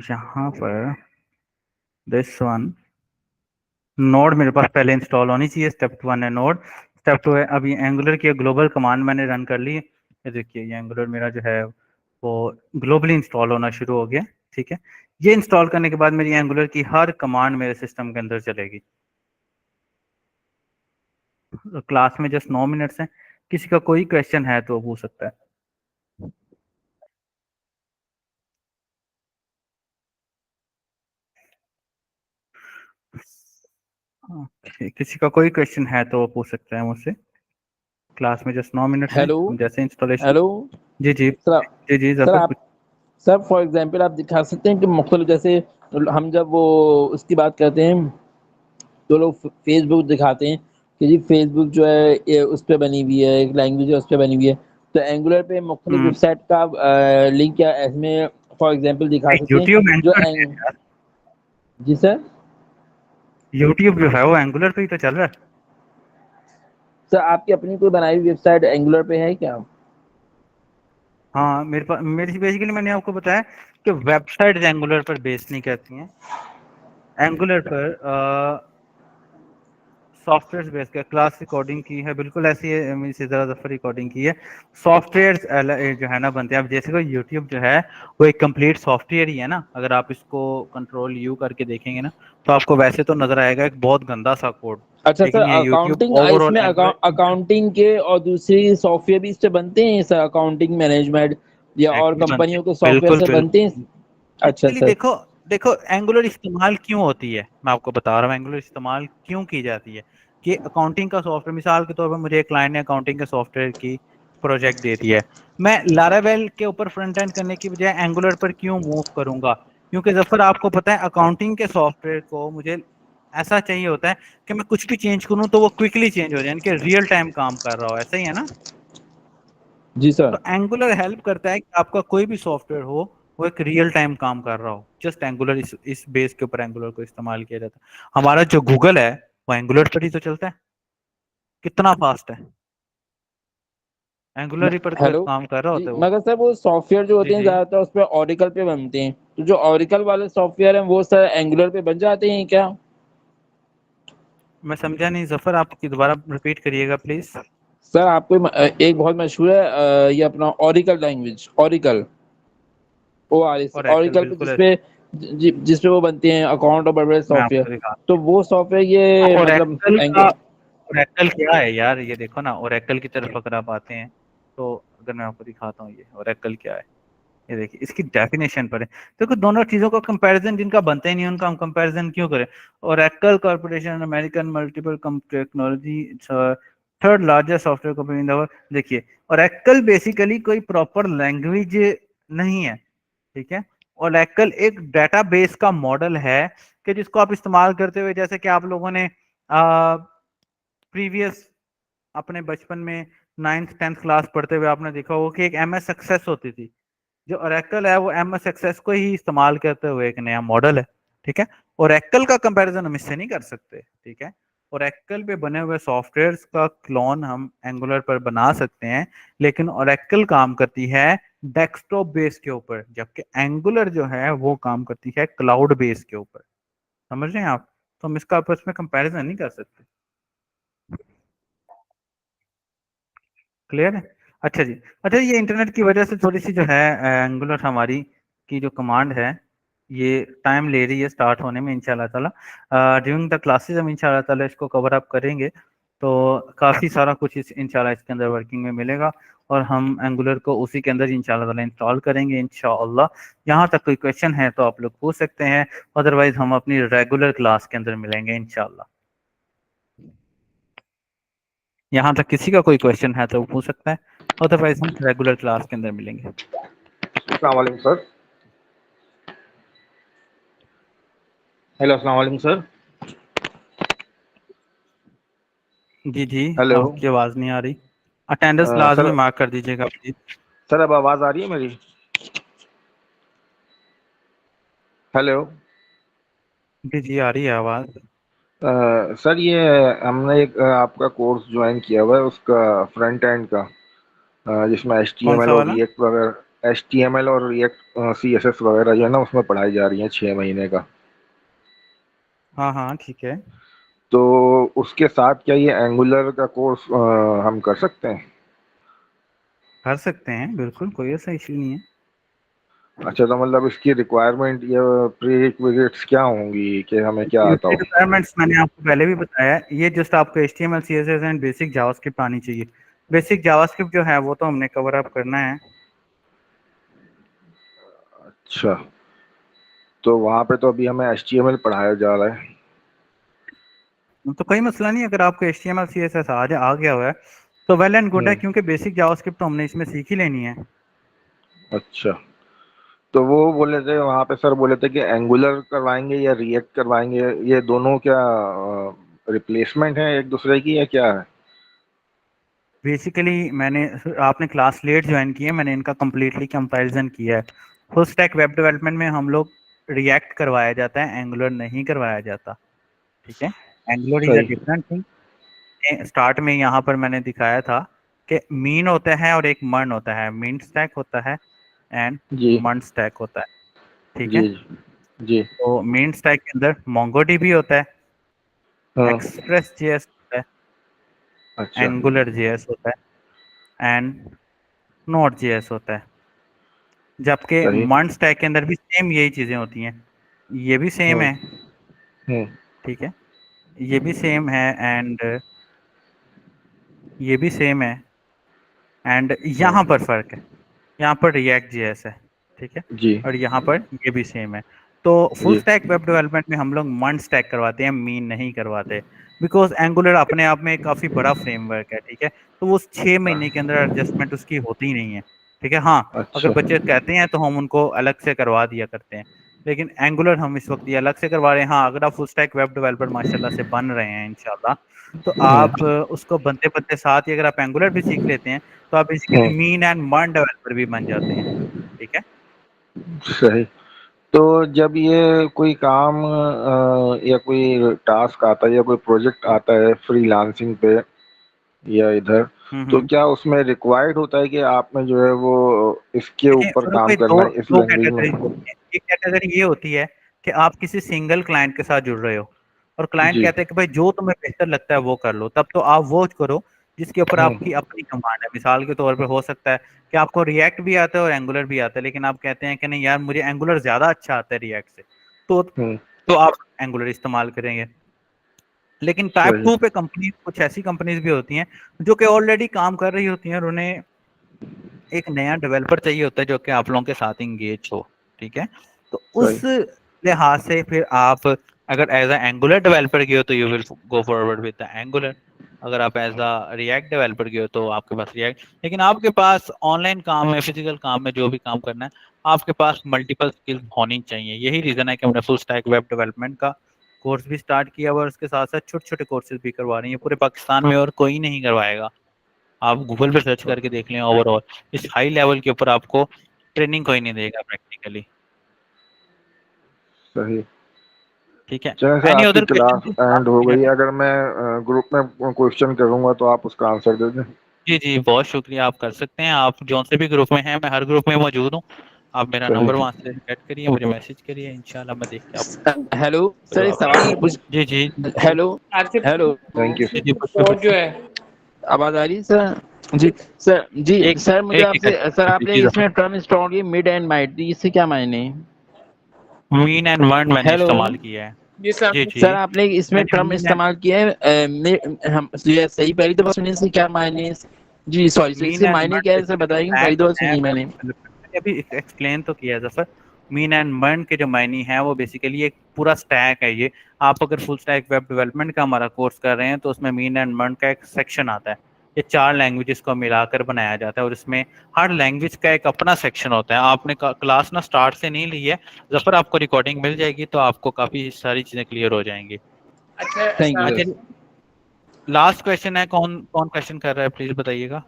यहाँ पर दिस वन नोड मेरे पास पहले इंस्टॉल होनी चाहिए। स्टेप 1 है नोड, स्टेप 2 है अभी एंगुलर की ग्लोबल कमांड मैंने रन कर ली। ये देखिए ये एंगुलर मेरा जो है वो ग्लोबली इंस्टॉल होना शुरू हो गया। ठीक है, ये इंस्टॉल करने के बाद मेरी एंगुलर की हर कमांड मेरे सिस्टम के अंदर चलेगी। क्लास में जस्ट 9 मिनट्स हैं, किसी का कोई क्वेश्चन है तो पूछ सकता है। किसी का कोई क्वेश्चन है तो वो पूछ सकता है मुझसे। क्लास में जस्ट 9 मिनट है, हेलो हम जैसे इंस्टॉलेशन। हेलो जी जी सर। जी जी सर जफर आप, सर फॉर एग्जांपल आप दिखा सकते हैं कि मुख्तलिफ, जैसे हम जब वो उसकी बात करते हैं तो लोग फेसबुक दिखाते हैं कि जी फेसबुक जो है ये उस पर बनी हुई है, एक लैंग्वेज है उस पर बनी हुई है, तो एंगुलर पे मुख्तलिफ वेबसाइट का लिंक या इसमें फॉर एग्जांपल दिखा सकते हैं यूट्यूब जो एंगुलर है यार, जी सर। यूट्यूब जो है वो एंगुलर पे ही तो चल रहा है। सर आपकी अपनी कोई बनाई हुई वेबसाइट एंगुलर पे है क्या? हाँ मेरे पास, मेरी बेसिकली मैंने आपको बताया कि वेबसाइट एंगुलर पर बेस नहीं करती हैं। एंगुलर पर सॉफ्टवेयर बेस का क्लास रिकॉर्डिंग की है, बिल्कुल ऐसी है मेरी से ज़रा दफ़ा रिकॉर्डिंग की है। सॉफ्टवेयर जो है ना बनते हैं। अब जैसे कोई यूट्यूब जो है वो एक कंप्लीट सॉफ्टवेयर ही है ना। अगर आप इसको कंट्रोल यू करके देखेंगे ना तो आपको वैसे तो नजर आएगा एक बहुत गंदा सा कोड, अच्छा सर, लेकिन ये यूट्यूब अकाउंटिंग ओवरऑल इसमें एंगुलर अकाउंटिंग के और दूसरी सॉफ्टवेयर भी इससे बनते हैं सर, अकाउंटिंग मैनेजमेंट या और बनते कंपनियों हैं। के सॉफ्टवेयर बिल्कुल से बनते हैं? बिल्कुल। अच्छा बेसिकली सर। देखो देखो एंगुलर इस्तेमाल क्यों होती है, मैं आपको बता रहा हूँ एंगुलर इस्तेमाल क्यों की जाती है। कि अकाउंटिंग का सॉफ्टवेयर, मिसाल के तौर पर मुझे एक क्लाइंट ने अकाउंटिंग के सॉफ्टवेयर की प्रोजेक्ट दे दिया है, मैं लारावेल के ऊपर फ्रंट एंड करने की बजाय एंगुलर पर क्यों मूव करूंगा? क्योंकि जफर आपको पता है अकाउंटिंग के सॉफ्टवेयर को मुझे ऐसा चाहिए होता है कि मैं कुछ भी चेंज करूं तो वो क्विकली चेंज हो जाए, यानी कि रियल टाइम काम कर रहा हो, ऐसा ही है ना। जी सर। तो एंगुलर हेल्प करता है कि आपका कोई भी सॉफ्टवेयर हो वो एक रियल टाइम काम कर रहा हो। जस्ट एंगुलर इस बेस के ऊपर एंगुलर को इस्तेमाल किया जाता है। हमारा जो गूगल है वो एंगुलर पर ही तो चलता है, कितना फास्ट है, एंगुलर ही पर तो हेलो काम कर रहा जी, होता है वो। मगर सर वो सॉफ्टवेयर जो जी होते हैं जी ज्यादातर उस पर ऑरिकल पे बनते हैं, तो जो ऑरिकल वाले सॉफ्टवेयर हैं वो सर एंगुलर पे बन जाते हैं क्या? मैं समझा नहीं जफर, आप दोबारा रिपीट करिएगा प्लीज। सर आपको एक बहुत मशहूर है ये अपना Oracle language, Oracle, O R S, और एक्ल ऑरिकल पे बिल्कुल है। जिसपे जिसपे वो बनते हैं अकाउंट और बड़े बड़े मैं सॉफ्टवेयर, आपको दिखा, तो वो सॉफ्टवेयर ये और मतलब एक्ल का, ओरेकल क्या है यार, ये देखो ना ओरेकल की तरफ अगर आप आते हैं तो अगर मैं आपको दिखाता हूँ ये ओरेकल क्या है, ये देखिए इसकी डेफिनेशन पर है। देखो दोनों चीजों का कंपैरिजन जिनका बनता ही नहीं उनका हम कंपैरिजन क्यों करें। Oracle corporation American multiple technology third largest software company in the world. देखिए ओरेकल बेसिकली कोई प्रॉपर लैंग्वेज नहीं है, ठीक है। ओरेकल एक डेटाबेस का मॉडल है कि जिसको आप इस्तेमाल करते हुए, जैसे कि आप लोगों ने प्रीवियस अपने बचपन में 9th 10th क्लास पढ़ते हुए आपने देखा होगा कि एक एमएस सक्सेस होती थी। जो ओरेकल है वो एमएस एक्सेस को ही इस्तेमाल करते हुए एक नया मॉडल है, ठीक है। ओरेकल का कंपैरिजन हम इससे नहीं कर सकते, ठीक है। ओरेकल पे बने हुए सॉफ्टवेयर्स का क्लोन हम एंगुलर पर बना सकते हैं, लेकिन ओरेकल काम करती है डेस्कटॉप बेस के ऊपर, जबकि एंगुलर जो है वो काम करती है क्लाउड बेस के ऊपर। समझ रहे हैं आप? तो हम इसका आपस में कंपैरिजन नहीं कर सकते। क्लियर है? अच्छा जी। अच्छा ये इंटरनेट की वजह से थोड़ी सी जो है एंगुलर हमारी की जो कमांड है ये टाइम ले रही है स्टार्ट होने में। इंशाल्लाह ताला ड्यूरिंग द क्लासेस हम इंशाल्लाह ताला इसको कवर अप करेंगे, तो काफ़ी सारा कुछ इस इंशाल्लाह इसके अंदर वर्किंग में मिलेगा और हम एंगुलर को उसी के अंदर इंशाल्लाह ताला इंस्टॉल करेंगे इंशाल्लाह। यहाँ तक कोई क्वेश्चन है तो आप लोग पूछ सकते हैं, अदरवाइज हम अपनी रेगुलर क्लास के अंदर मिलेंगे इंशाल्लाह। यहाँ तक किसी का कोई क्वेश्चन है तो वो पूछ सकता है, अदरवाइज हम रेगुलर क्लास के अंदर मिलेंगे। अस्सलाम वालेकुम सर। हेलो, अस्सलाम वालेकुम सर। जी जी, हेलो। आपकी आवाज़ नहीं आ रही। अटेंडेंस सर लाजमी मार्क कर दीजिएगा प्लीज। सर अब आवाज आ रही है मेरी? हेलो जी जी आ रही है आवाज। सर ये हमने एक आपका कोर्स ज्वाइन किया हुआ है उसका फ्रंट एंड का, जिसमें कौन HTML सा और वाला? रिएक्ट वगैरह, HTML और रिएक्ट CSS वगैरह जो है ना उसमें पढ़ाई जा रही है 6 महीने का। हाँ हाँ ठीक है। तो उसके साथ क्या ये एंगुलर का कोर्स हम कर सकते हैं? कर सकते हैं बिल्कुल, कोई ऐसा इशू नहीं है। अच्छा, तो मतलब इसकी रिक्वायरमेंट या प्रीरिक्विजिट्स क्या होंगी कि हमें क्या आता हो? रिक्वायरमेंट्स मैंने आपको पहले भी बताया, ये जस्ट आपको HTML CSS and basic JavaScript आनी चाहिए। बेसिक जावास्क्रिप्ट जो है वो तो हमने कवर अप करना है। अच्छा, तो वहाँ पे तो अभी हमें HTML पढ़ाया जा रहा है। तो कोई मसला नहीं, अगर आपको HTML CSS आ गया हुआ है तो वेल एंड गुड है, क्योंकि बेसिक जावास्क्रिप्ट तो हमने इसमें सीख ही लेनी है। अच्छा, तो वो बोले थे वहाँ पे, सर बोले थे कि एंगुलर करवाएंगे या रिएक्ट करवाएंगे, ये दोनों क्या रिप्लेसमेंट है एक दूसरे की या क्या है? बेसिकली आपने क्लास लेट ज्वाइन की है, मैंने इनका कम्प्लीटली कंपैरिजन किया है। फुल स्टैक वेब डेवलपमेंट में हम लोग रिएक्ट करवाया जाता है, एंगुलर नहीं करवाया जाता। ठीक है, एंगुलर इज अ सही। Different thing. स्टार्ट में यहाँ पर मैंने दिखाया था कि मीन होता है और एक मर्न होता है, मीन स्टैक होता है एंड जी मर्न स्टैक होता है। ठीक है, जी जी। तो मीन स्टैक के अंदर मोंगोडीबी होता है, हाँ। एक्सप्रेस जेएस होता है, अच्छा। एंगुलर जेएस होता है एंड नोड जेएस होता है। जबकि सही। मर्न स्टैक के अंदर भी सेम यही चीजें होती हैं, ये भी सेम है। हम्म। ठीक है, ये भी सेम है एंड ये भी सेम है एंड यहाँ हाँ। पर फर्क है, यहाँ पर रिएक्ट जेएस है। ठीक है, जी और यहाँ पर ये भी सेम है। तो फुल जी। स्टैक वेब डेवलपमेंट में हम लोग मर्न स्टैक करवाते हैं, मीन नहीं करवाते, बिकॉज एंगुलर अपने आप में काफी बड़ा फ्रेमवर्क है। ठीक है, तो वो 6 महीने के अंदर एडजस्टमेंट उसकी होती ही नहीं है। ठीक है, हाँ अगर अच्छा। बच्चे कहते हैं तो हम उनको अलग से करवा दिया करते हैं, लेकिन एंगुलर हम इस वक्त ये अलग से करवा रहे हैं। हाँ, अगर आप फुल स्टैक वेब डेवलपर माशाल्लाह से बन रहे हैं इंशाल्लाह, तो आप उसको बनते बनते साथ ही अगर आप एंगुलर भी सीख लेते हैं तो आप बेसिकली मीन एंड मर्न डेवलपर भी बन जाते हैं। ठीक है, सही। तो जब ये कोई काम या कोई टास्क आता है या कोई प्रोजेक्ट आता है फ्रीलांसिंग पे या इधर, तो हम्म। क्या उसमें रिक्वायर्ड होता है कि आपने जो है वो इसके देखिए ऊपर फरूक काम भाई, करना दो है इस दो लैंग्वेज में? कैटेगरीज होती है। एक कैटेगरी ये होती है कि आप किसी सिंगल क्लाइंट के साथ जुड़ रहे हो और क्लाइंट जी। कहते हैं कि भाई जो तुम्हें बेहतर लगता है वो कर लो, तब तो आप वो करो जिसके ऊपर हम्म आपकी अपनी कमांड है। मिसाल के तौर पे हो सकता है कि आपको रिएक्ट भी आता है और एंगुलर भी आता है, लेकिन आप कहते हैं कि नहीं यार मुझे एंगुलर ज्यादा अच्छा आता है रिएक्ट से, हम्म। तो आप एंगुलर इस्तेमाल करेंगे। लेकिन टाइप सही। 2 पे कंपनी, कुछ ऐसी कंपनीज भी होती हैं जो कि ऑलरेडी काम कर रही होती हैं और उन्हें एक नया डेवलपर चाहिए होता है जो कि आप लोगों के साथ इंगेज हो। ठीक है, तो सही। उस लिहाज से फिर आप अगर एज अ एंगुलर डेवलपर की हो तो you will go forward with the angular, अगर आप एज अ रिएक्ट डेवलपर की हो तो आपके पास रिएक्ट। लेकिन आपके पास ऑनलाइन काम में, फिजिकल काम में, जो भी काम करना है, आपके पास मल्टीपल स्किल्स होनी चाहिए। यही रीजन है कि हमने फुल स्टैक वेब डेवलपमेंट का कोर्स भी स्टार्ट किया हुआ और उसके साथ साथ छोटे छोटे कोर्सेज भी करवा रही है पूरे पाकिस्तान में, और कोई नहीं करवाएगा। आप गूगल पे सर्च करके देख लें, ओवरऑल इस हाई लेवल के ऊपर आपको ट्रेनिंग कोई नहीं देगा प्रैक्टिकली। सही। ठीक है, चलिए सर, एनी आपकी अदर क्लास एंड हो गई। क्वेश्चन? अगर मैं ग्रुप में क्वेश्चन करूंगा तो आप उसका आंसर दे दें। जी जी बहुत शुक्रिया, आप कर सकते हैं। आप जो से भी ग्रुप में हैं, मैं हर ग्रुप में मौजूद हूँ। आप मेरा सही। नंबर वहाँ से ऐड करिए, मुझे मैसेज करिए, इंशाल्लाह मैं देख के आपको हेलो सर, एक जवाब। सवाल पूछ। जी जी hello Asif hello, thank you जी सर। जी पूछिए कोड जो पूछिए। है आवाज आ रही है सर? जी सर, जी एक सर मुझे एक आपसे, सर जी आपने जी इसमें टर्म इंस्टॉल की मिड एंड माइट, इससे क्या मायने हैं? मीन एंड वर्ड मैंने हेलो इस्तेमाल किया है। जी सर। जी जी सर, आपने इसमें मैंने टर्म मीन एंड इस्तेमाल किया है हम ये सही पहली दफा सुने, इसके क्या मायने हैं? जी सॉरी सर, मीन इसके एंड मायने मर्न क्या है सर, बेसिकली बताएंगे? स्टैक पहली दफा है सुनी मैंने। मैंने अभी एक्सप्लेन तो किया है जफर। मीन एंड मर्न के जो मायने हैं वो बेसिकली एक पूरा स्टैक है। ये आप अगर फुल स्टैक वेब डेवलपमेंट का हमारा कोर्स कर रहे हैं तो उसमें मीन एंड मर्न का एक सेक्शन आता है। ये 4 लैंग्वेजेस को मिलाकर बनाया जाता है और इसमें हर लैंग्वेज का एक अपना सेक्शन होता है। आपने क्लास ना स्टार्ट से नहीं ली है जफर, आपको रिकॉर्डिंग मिल जाएगी तो आपको काफी सारी चीजें क्लियर हो जाएंगी। अच्छा थैंक यू सर, सर। अच्छा, लास्ट क्वेश्चन है, कौन कौन क्वेश्चन कर रहा है प्लीज बताइएगा।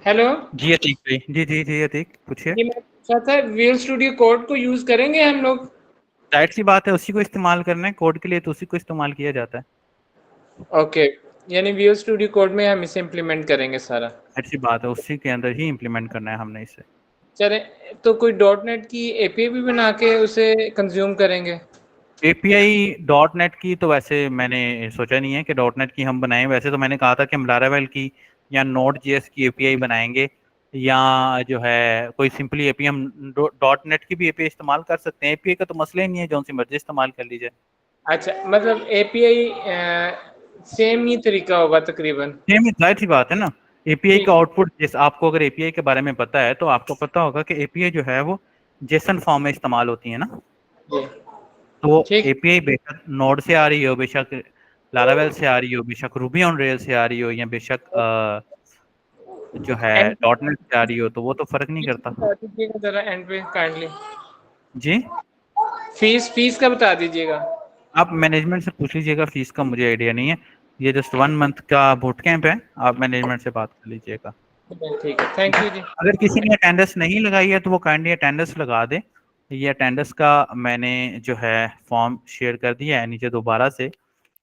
हेलो, जी अतीक भाई, जी अतीक पूछिए। ये मैं पूछा था विजुअल स्टूडियो कोड को यूज करेंगे हम लोग? जाहिर सी बात है, उसी को इस्तेमाल करना है कोड के लिए, तो उसी को इस्तेमाल किया जाता है। ओके, यानी विजुअल स्टूडियो कोड में हम इसे इम्प्लीमेंट करेंगे सारा। जाहिर सी बात है, उसी के अंदर ही इम्प्लीमेंट करना है हमने इसे। चले, तो कोई डॉट नेट की एपीआई भी बना के उसे कंज्यूम करेंगे? एपीआई डॉट नेट की तो वैसे मैंने सोचा नहीं है कि डॉट नेट की हम बनाएं। वैसे तो मैंने कहा था कि हम लारावेल की या नोड जेएस की एपीआई बनाएंगे, या जो है कोई सिंपली एपीआई हम डॉट नेट की भी एपीआई इस्तेमाल कर सकते हैं। एपीआई का तो मसला ही नहीं है, जो सी मर्जी इस्तेमाल कर लीजिए। अच्छा, मतलब एपीआई सेम ही तरीका होगा तकरीबन। सेम, जाहिर सी बात है ना। एपीआई ठीक का आउटपुट, जैसे आपको अगर एपीआई के बारे में पता है तो आपको पता होगा कि एपीआई जो है वो जेसन फॉर्म में इस्तेमाल होती है ना। जी, तो ठीक। एपीआई बेशक नोड से आ रही हो, बेशक लारावेल से आ रही हो, बेशक रूबी ऑन रेल से आ रही हो, या बेशक जो है एंड डॉट नेट से आ रही हो, तो वो तो फर्क नहीं करता। बता दीजिएगा जरा एंड पे काइंडली। जी, फीस का बता दीजिएगा। आप मैनेजमेंट से पूछ लीजिएगा, फीस का मुझे आइडिया नहीं है। ये जस्ट 1 मंथ का बूट कैंप है, आप मैनेजमेंट से बात कर लीजिएगा। ठीक है, थैंक यू जी। अगर किसी ने अटेंडेंस नहीं लगाई है तो वो काइंडली अटेंडेंस लगा दे। ये अटेंडेंस का मैंने जो है फॉर्म शेयर कर दिया है नीचे दोबारा से।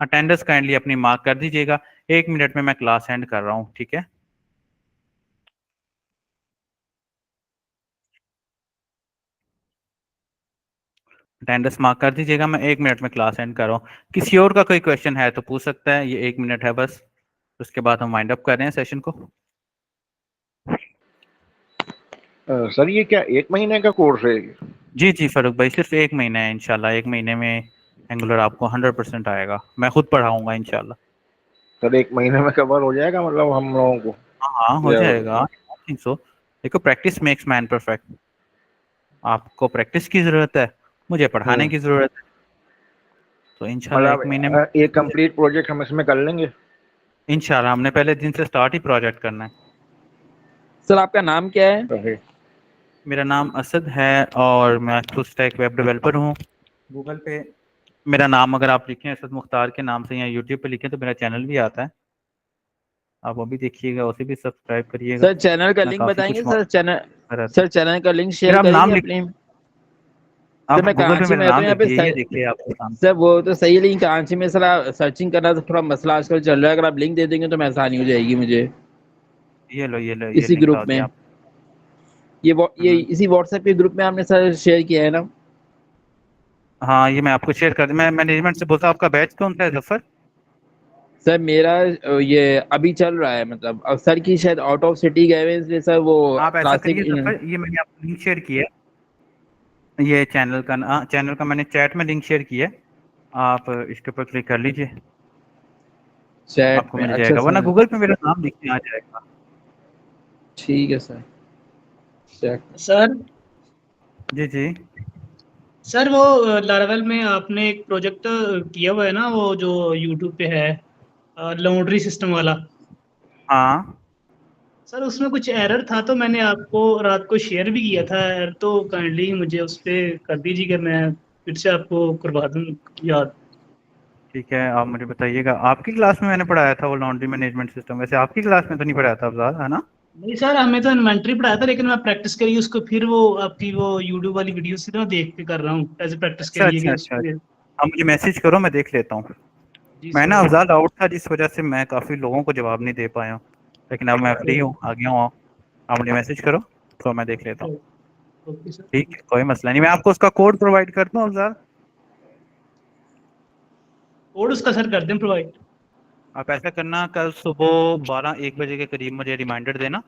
अटेंडेंस काइंडली अपनी मार्क कर दीजिएगा। 1 मिनट में मैं क्लास एंड कर रहा हूँ, ठीक है। अटेंडेंस मार्क कर दीजिएगा, मैं 1 मिनट में क्लास एंड कर रहा हूँ। किसी और का कोई क्वेश्चन है तो पूछ सकता है, ये 1 मिनट है बस, उसके बाद हम वाइंड अप कर रहे हैं सेशन को। सर ये क्या 1 महीने का कोर्स है? जी फारूक भाई, सिर्फ 1 महीना है। इंशाल्लाह 1 महीने में एंगुलर आपको 100% आएगा। मैं खुद पढ़ाऊंगा इंशाल्लाह। सर 1 महीने में कवर हो जाएगा मतलब हम लोगों को? हाँ हो जाएगा, आई थिंक सो। देखो, प्रैक्टिस मेक्स मैन परफेक्ट। आपको प्रैक्टिस की जरूरत है, मुझे पढ़ाने की जरूरत है, तो इंशाल्लाह 1 महीने में मतलब एक कंप्लीट प्रोजेक्ट हम इसमें कर लेंगे? इंशाल्लाह। हमने पहले दिन से स्टार्ट ही प्रोजेक्ट करना है। सर आपका नाम क्या है? सही। मेरा नाम असद है और मैं फुल स्टैक वेब डेवलपर हूँ। गूगल पे मेरा नाम अगर आप लिखें असद मुख्तार के नाम से, या यूट्यूब पे लिखें तो मेरा चैनल भी आता है, आप वो भी देखिएगा, उसे भी सब्सक्राइब करिएगा। सर चैनल का मैं लिंक काफ़ी बताएंगे कुछ सर? रहता है। चैनल का लिंक शेयर मेरा आप नाम करेंगे लिख, अपने? आप सर मैं गूगल पे कराची मेरा में रहता हूँ नाम यहाँ पे लिखिए, ये देखिए आपके सामने। सर वो तो सही, लेकिन कराची में सर सर्चिंग करना तो थोड़ा मसला आजकल चल रहा है। अगर आप लिंक दे देंगे तो मैं आसानी हो जाएगी मुझे ये लो ये इसी लिंक ग्रुप आ में। दिया आप। ये इसी व्हाट्सएप के ग्रुप में आपने सर शेयर किया है ना? हाँ, ये मैं आपको शेयर कर, मैं मैनेजमेंट से बोलता हूँ। आपका बैच कौन सा है जफर? सर मेरा ये अभी चल रहा है, मतलब अब सर की शायद आउट ऑफ सिटी गए हुए हैं, इसलिए सर वो आप ऐसा क्लासिक। करिए जफर, ये मैंने आपको लिंक शेयर किया है, ये चैनल का मैंने चैट में लिंक शेयर किया है, आप इसके ऊपर क्लिक कर लीजिए, चैट आपको में? मिल अच्छा जाएगा, वरना सर, गूगल पे मेरा नाम लिखने आ जाएगा। ठीक है सर। चेक। सर जी सर वो लारावेल में आपने एक प्रोजेक्ट किया हुआ है ना, वो जो यूट्यूब पे है, लॉन्ड्री सिस्टम वाला। हाँ। सर उसमें कुछ एरर था, तो मैंने आपको रात को शेयर भी किया था एरर, तो काइंडली मुझे उस पर कर दीजिएगा, मैं फिर से आपको करवा दूँ याद। ठीक है, आप मुझे बताइएगा। आपकी क्लास में मैंने पढ़ाया था वो लॉन्ड्री मैनेजमेंट सिस्टम, वैसे आपकी क्लास में तो नहीं पढ़ाया था अफजाल, है ना? नहीं सर, हमें तो इन्वेंट्री पढ़ाया था, लेकिन मैं प्रैक्टिस करी उसको, फिर वो आपकी वो यूट्यूब वाली वीडियो से ना देख के कर रहा हूँ एज ए प्रैक्टिस के अच्छा लिए अच्छा कि अच्छा उसमें। आप मुझे मैसेज करो, मैं देख लेता हूँ। जी मैं सर। ना अफजाल आउट था, जिस वजह से मैं काफ़ी लोगों को जवाब नहीं दे पाया हूँ, लेकिन अब मैं फ्री हूँ, आ गया हूँ। आप मुझे मैसेज करो तो मैं देख लेता हूँ। Okay sir. ठीक है, कोई मसला नहीं, मैं आपको उसका कोड प्रोवाइड करता हूँ अफजाल। कोड उसका सर कर दें प्रोवाइड। आप ऐसा करना, कल सुबह 12-1 बजे के करीब मुझे रिमाइंडर देना,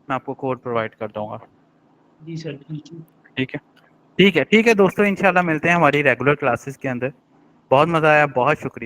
मैं आपको कोड प्रोवाइड कर दूंगा। जी सर, थैंक यू। ठीक है, ठीक है दोस्तों, इंशाल्लाह मिलते हैं हमारी रेगुलर क्लासेस के अंदर। बहुत मज़ा आया, बहुत शुक्रिया।